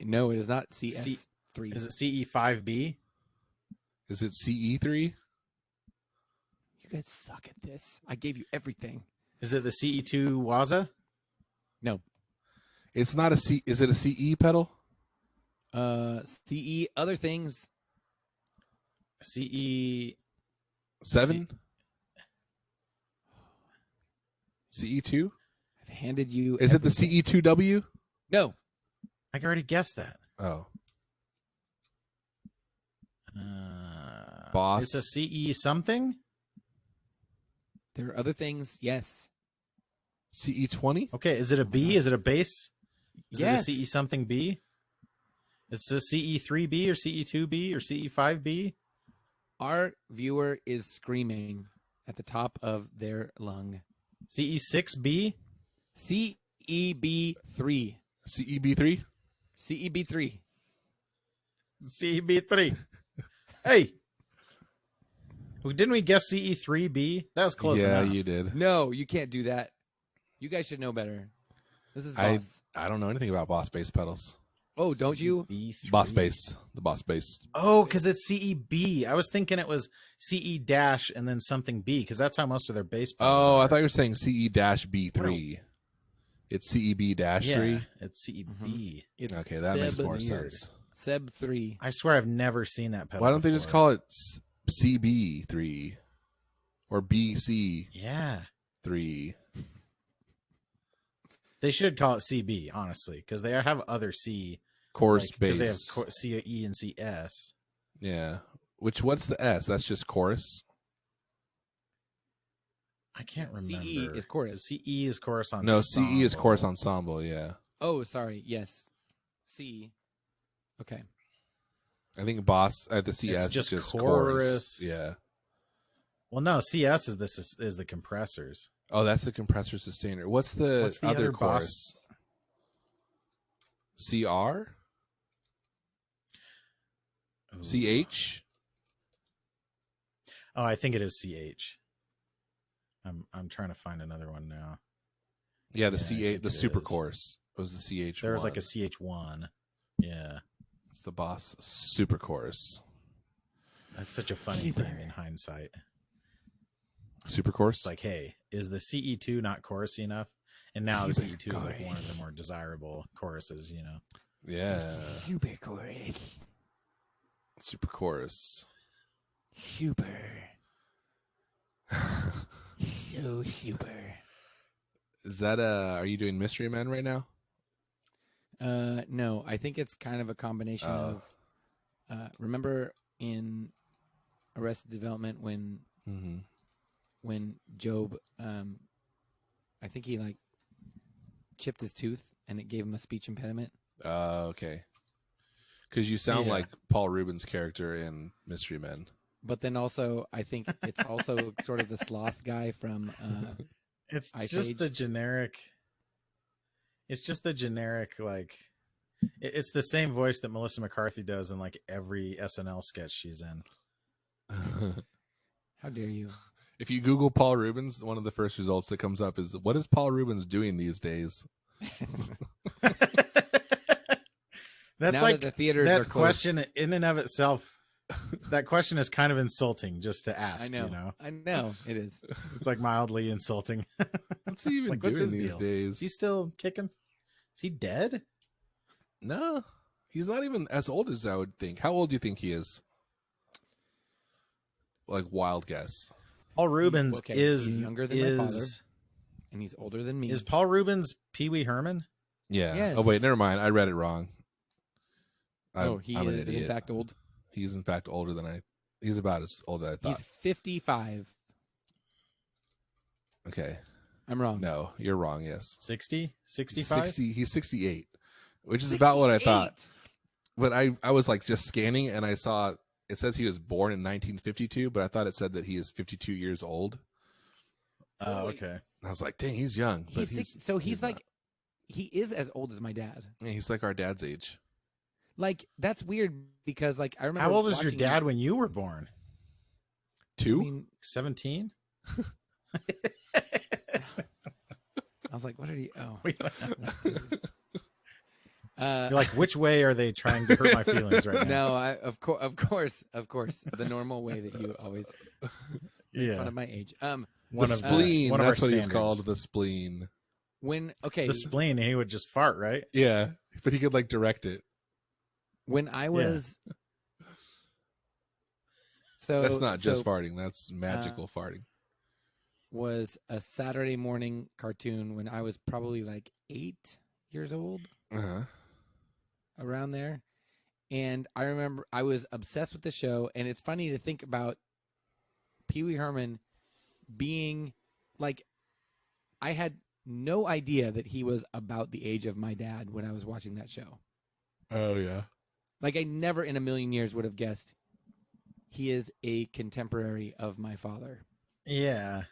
No, it is not CS3. Is it CE5B? Is it CE3? You guys suck at this. I gave you everything. Is it the CE2 Waza? No. It's not a C. Is it a CE pedal? CE, other things. CE 7? CE2? I've handed you. Is it the everything. CE2W? No. I already guessed that. Oh. Uh, Boss. It's a CE something. There are other things. Yes. CE20? Okay, is it a B? Is it a base? Is Yes. it a CE something B? Is this CE3B or CE2B or CE5B? Our viewer is screaming at the top of their lung. CE6B? CEB3. CEB3? CEB3. CEB3. Hey. Didn't we guess CE3B? That was close yeah, enough. you did. No, you can't do that. You guys should know better. This is I boss. don't know anything about boss bass pedals. Oh, don't you? CEB3. Boss bass. The boss bass. Oh, because it's CEB. I was thinking it was CE dash and then something B, because that's how most of their bass pedals Oh, are. I thought you were saying CE-B3. It's CEB-3? Yeah, it's CEB. It's Okay, that makes Seb- more weird. sense. Seb 3. I swear I've never seen that pedal. Why don't they just before. call it CB3 or BC3? Yeah. They should call it CB, honestly, because they have other C. Chorus Because they have bass. CE and CS. Yeah. What's the S? That's just chorus. I can't CE remember. is chorus. CE is chorus on. No, CE is chorus ensemble. Yeah. Oh, sorry. Yes. C. Okay. I think boss at the CS is just just chorus. chorus. Yeah. Well, no, CS is the compressors. Oh, that's the compressor sustainer. What's the, What's the other other chorus? CR? Ooh. CH? Oh, I think it is CH. I'm trying to find another one now. Yeah, the Yeah, I C8, think the it super is. chorus was the CH. There was like a CH1. Yeah. It's the boss super chorus. That's such a funny thing in hindsight. Super chorus? It's like, hey, is the CE2 not chorusy enough? And now the CE2 is like one of the more desirable choruses, you know. yeah. Super chorus. Super chorus. Super. So super. Is that are you doing Mystery Men right now? No, I think it's kind of a combination of. Remember in Arrested Development when Mm-hmm. Job, I think he like chipped his tooth and it gave him a speech impediment. Okay. Because you sound Yeah. like Paul Rubin's character in Mystery Men. But then also, I think it's also sort of the sloth guy from. It's Ice just Age. the generic. It's just the generic, like, it's the same voice that Melissa McCarthy does in like every SNL sketch she's in. How dare you? If you Google Paul Rubens, one of the first results that comes up is, what is Paul Rubens doing these days? That's now like that the theaters that are closed. question in and of itself. That question is kind of insulting just to ask. I know. You know, I know it is. it's like mildly insulting. What's he even Like, what's doing his these deal? days? Is he still kicking? Is he dead? No, he's not even as old as I would think. How old do you think he is? Like, wild guess. Paul Rubens okay, is he's younger than my father. And he's older than me. Is Paul Rubens Pee Wee Herman? Yeah. Yes. Oh wait, never mind. I read it wrong. He I'm an is idiot. in fact old. He's in fact older than He's about as old as I thought. He's 55. Okay. I'm wrong. No, you're wrong. Yes. 60? 65? 60. He's 68, which is about what I thought. 68. But I was like just scanning and I saw it says he was born in 1952, but I thought it said that he is 52 years old. Oh, okay. I was like, dang, he's young. But He's like, he is as old as my dad. not. He's like our dad's age. Like, that's weird because, like, I remember. How old was your watching dad when you were born? I 2? mean, 17? I was like, what are you? Oh. You're like, which way are they trying to hurt my feelings right now? No, of course, the normal way that you always make fun of my age. The One of spleen. one of our That's what he's standards. called. The spleen. When The spleen, he would just fart, right? Yeah, but he could like direct it. when I was, so That's not just so farting. That's magical farting. was a Saturday morning cartoon when I was probably like 8 years old, Uh-huh. around there. And I remember I was obsessed with the show. And it's funny to think about Pee Wee Herman being like, I had no idea that he was about the age of my dad when I was watching that show. Oh yeah. Like, I never in a million years would have guessed he is a contemporary of my father. Yeah.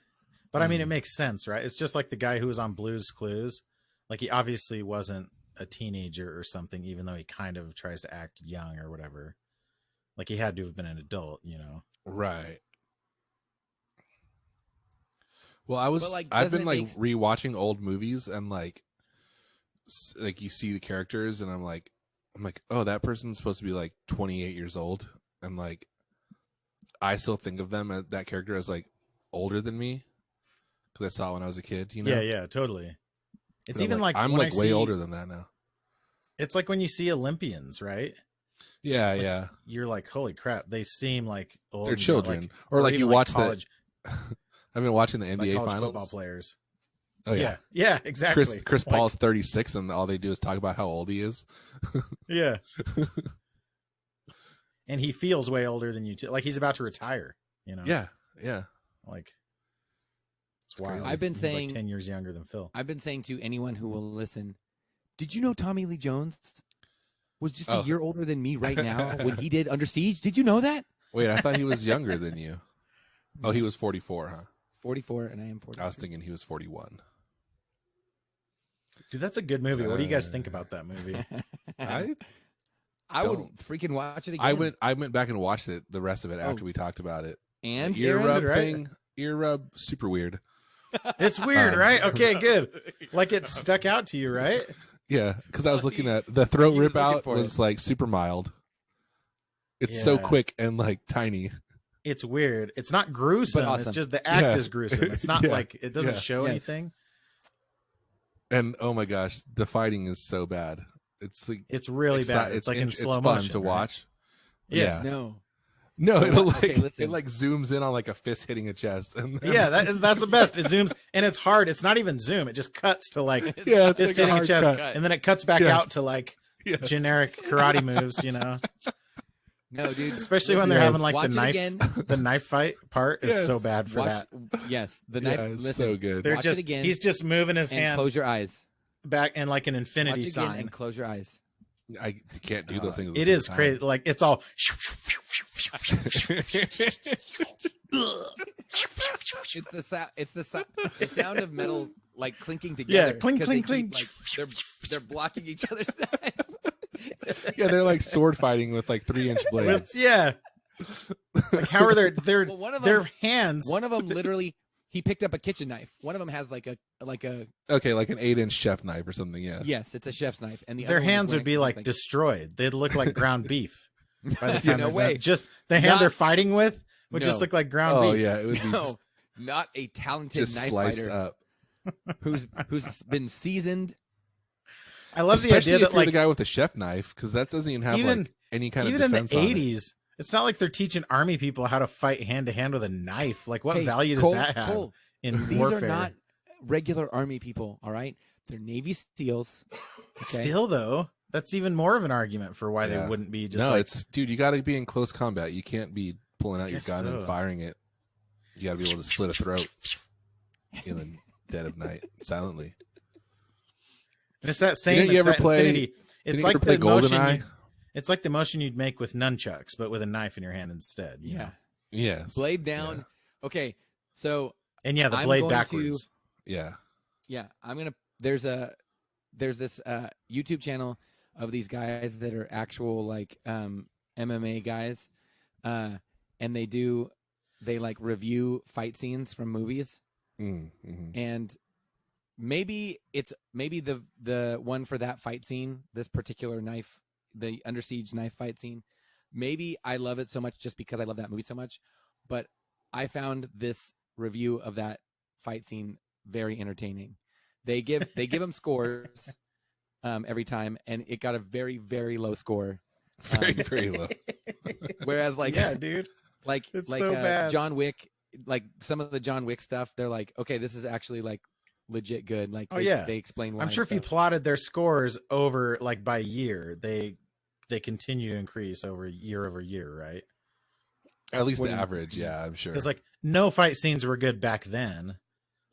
But I mean, it makes sense, right? It's just like the guy who was on Blue's Clues. Like, he obviously wasn't a teenager or something, even though he kind of tries to act young or whatever. Like, he had to have been an adult, you know? Right. Well, I've doesn't been it like make rewatching old movies and like you see the characters and I'm like, oh, that person's supposed to be like 28 years old, and like I still think of them as that character as like older than me because I saw it when I was a kid. You know? Yeah, yeah, totally. It's But even like I'm when like I way see- older than that now. It's like when you see Olympians, right? Yeah, Like, yeah. You're like, holy crap, they seem like old. They're you know, children, or like even you watch college, I've been watching the like NBA college finals. football players. Oh yeah. Yeah, exactly. Chris Like, Paul's 36, and all they do is talk about how old he is. Yeah. And he feels way older than you too. Like, he's about to retire, you know? Yeah, yeah. Like, it's crazy. wild. I've been He's saying- like 10 years younger than Phil. I've been saying to anyone who will listen, did you know Tommy Lee Jones was just Oh. a year older than me right now when he did Under Siege? Did you know that? Wait, I thought he was younger than you. Oh, he was 44, huh? 44, and I am 44. I was thinking he was 41. Dude, that's a good movie. What do you guys think about that movie? I would don't- freaking watch it again. I went back and watched it, the rest of it, after Oh. we talked about it. And The ear Aaron? rub right? thing, ear rub, super weird. It's weird, right? Okay, good. Like, it stuck out to you, right? Yeah, because I was looking at the throat He was rip looking out for was like super mild. It's so Yeah. quick and like tiny. It's weird. It's not gruesome. But awesome. It's just the act Yeah. is gruesome. It's not Yeah. like it doesn't Yeah. show Yes. anything. And oh my gosh, the fighting is so bad. It's like It's really bad. It's like in it's slow fun motion to right? watch. Yeah. No. No, So it'll what- like okay, listen. it like zooms in on like a fist hitting a chest. And then, Yeah, that's the best. It zooms and it's hard. It's not even zoom. It just cuts to like yeah, it's fist like hitting a hard chest, cut. and then it cuts back Yes. out to like Yes. generic karate moves. You know, No, dude. especially when Listen, they're Yes. having like watch the it knife. again. The knife fight part is so Yes. bad for Watch, that. yes, the Yeah, knife. it's listen, so good. They're watch just it again. he's just moving his and hand close your eyes. back in like an Watch infinity it again sign. and close your eyes. I can't do those things. at the It same is time. crazy. Like, it's all. It's the sound of metal like clinking together. clink, 'cause they clink, keep, clink. like, they're blocking each other's knives. Yeah, they're like sword fighting with like 3-inch blades. Yeah, Like, how are their Well, one of their them- hands? One of them literally, he picked up a kitchen knife. One of them has like a Okay, like an 8-inch chef knife or something. Yeah. yes, it's a chef's knife, and the Their other one is hands would wearing be this like thing. destroyed. They'd look like ground beef. By the time No it's way. done. Just the hand Not- they're fighting with would No. just look like ground Oh beef. yeah, it would be No, not a talented just knife sliced fighter up. who's been seasoned. I love the Especially idea if that you're like the guy with the chef knife, because that doesn't even have Even- like any kind even of in the defense on it. 80s, it's not like they're teaching army people how to fight hand to hand with a knife. Like, what Hey, value does Cole, that have Cole, in these warfare? are not regular army people. All right, they're Navy SEALs. Okay? Still, though, that's even more of an argument for why Yeah. they wouldn't be just No, like. it's dude. You got to be in close combat. You can't be pulling out your Guess gun and so. firing it. You got to be able to slit a throat in the dead of night, silently. And it's that same. Didn't you it's ever that play- infinity. It's Didn't you like ever play the motion. GoldenEye? It's like the motion you'd make with nunchucks, but with a knife in your hand instead. you Yeah, know? Yes. blade down. Okay, so And yeah, the I'm blade going to- backwards. Yeah. yeah, I'm gonna. There's this YouTube channel of these guys that are actual like MMA guys, and they like review fight scenes from movies, Mm-hmm. and maybe the one for that fight scene, this particular knife, the Under Siege knife fight scene. Maybe I love it so much just because I love that movie so much, but I found this review of that fight scene very entertaining. They give them scores every time, and it got a very, very low score. Very, very low. Whereas like Yeah, dude. like It's like so bad. John Wick, like some of the John Wick stuff, they're like, okay, this is actually like legit good. Like Oh, they, yeah. they explain why. I'm sure and if you stuff. plotted their scores over like by year, they continue to increase over year, right? At least What the do you- average. Yeah, I'm sure. Because like no fight scenes were good back then.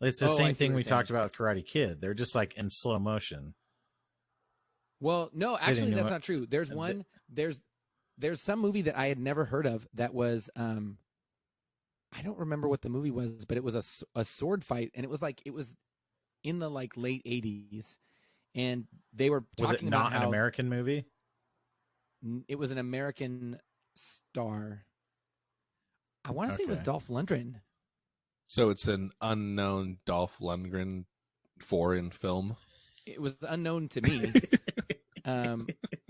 It's the Oh, I same see thing what we you're talked saying. about with Karate Kid. They're just like in slow motion. Well, no, Sitting actually, in that's what- not true. There's one. There's some movie that I had never heard of that was I don't remember what the movie was, but it was a sword fight, and it was in the like late 80s, and they were Was talking it not about an how American movie? it was an American star. I want to say it was Okay. Dolph Lundgren. So it's an unknown Dolph Lundgren foreign film. It was unknown to me.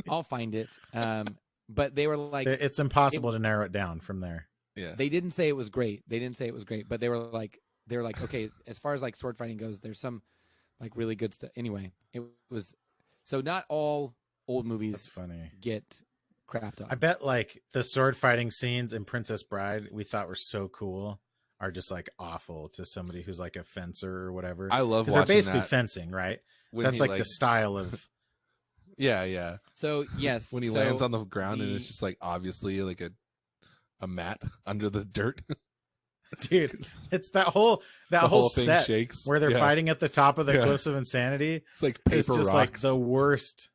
I'll find it. But they were like, It's impossible to narrow it down from there. Yeah. they didn't say it was great. But they were like, okay, as far as like sword fighting goes, there's some like really good stuff. Anyway, it was so not all old That's movies funny. get crapped on. I bet like the sword fighting scenes in Princess Bride we thought were so cool are just like awful to somebody who's like a fencer or whatever. I love Because they're watching basically that. fencing, right? When That's he, like the style of yeah. So yes, When he so lands on the ground and the- it's just like obviously like a mat under the dirt. dude. It's that whole the whole thing set shakes where they're Yeah. fighting at the top of the Yeah. cliffs of insanity. It's like It's paper just rocks. like the worst.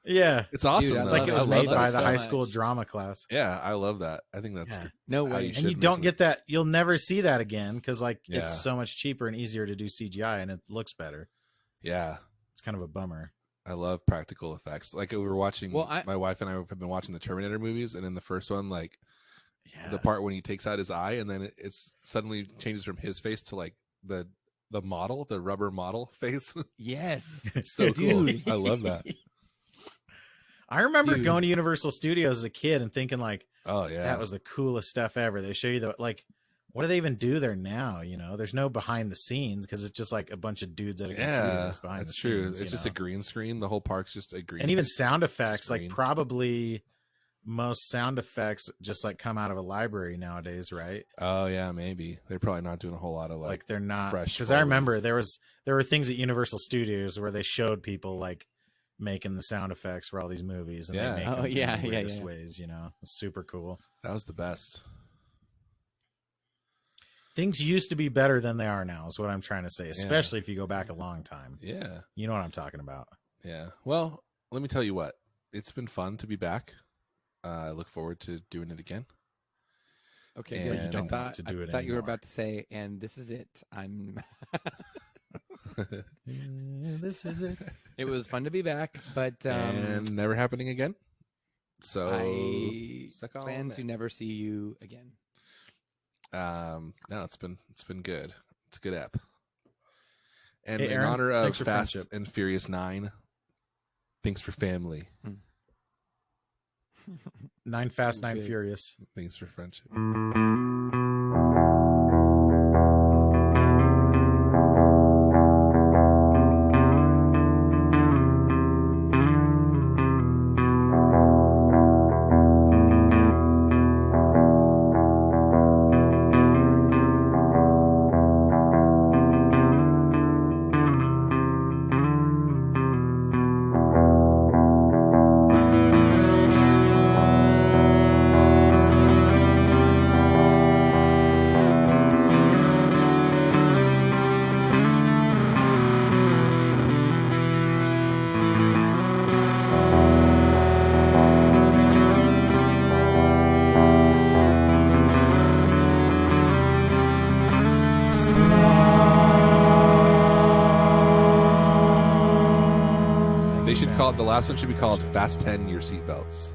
Yeah, It's awesome. Dude, I it's though. like it love was I made love by that the stuff. high so school much. drama class. Yeah, I love that. I think that's Yeah. no how way. you And should you make don't it. get that. You'll never see that again because like Yeah. it's so much cheaper and easier to do CGI and it looks better. Yeah. It's kind of a bummer. I love practical effects. Like we were watching Well, my wife and I have been watching the Terminator movies, and in the first one, like Yeah. the part when he takes out his eye and then it's suddenly changes from his face to like the model, the rubber model face. Yes. It's so cool. Dude. I love that. I remember Dude. going to Universal Studios as a kid and thinking like Oh yeah. that was the coolest stuff ever. They show you the like, what do they even do there now? You know, there's no behind the scenes because it's just like a bunch of dudes at a computer yeah, that's behind that's the true. scenes, It's you just know? a green screen. The whole park's just a green. And even sound effects, screen. like probably most sound effects just like come out of a library nowadays, right? Oh yeah, maybe they're probably not doing a whole lot of Like they're not fresh because I flavor. remember there were things at Universal Studios where they showed people like making the sound effects for all these movies and Yeah. they make Oh, them in yeah, the yeah, weirdest yeah. ways, you know. It's super cool. That was the best. Things used to be better than they are now is what I'm trying to say, especially if you go back a long time. Yeah, You know what I'm talking about. yeah. Well, let me tell you what. It's been fun to be back. I look forward to doing it again. Okay, And good. you don't I want thought, to do it I thought you were anymore. about to say, and this is it. I'm. This is it. It was fun to be back, but And never happening again. So I suck all plan on to that. never see you again. No, it's been good. It's a good app. And Hey, in Aaron, honor of thanks for Fast friendship. and Furious 9, thanks for family. 9 Fast, 9 Okay. Furious. Thanks for friendship. They should call it, the last one should be called Fast 10 Your Seatbelts.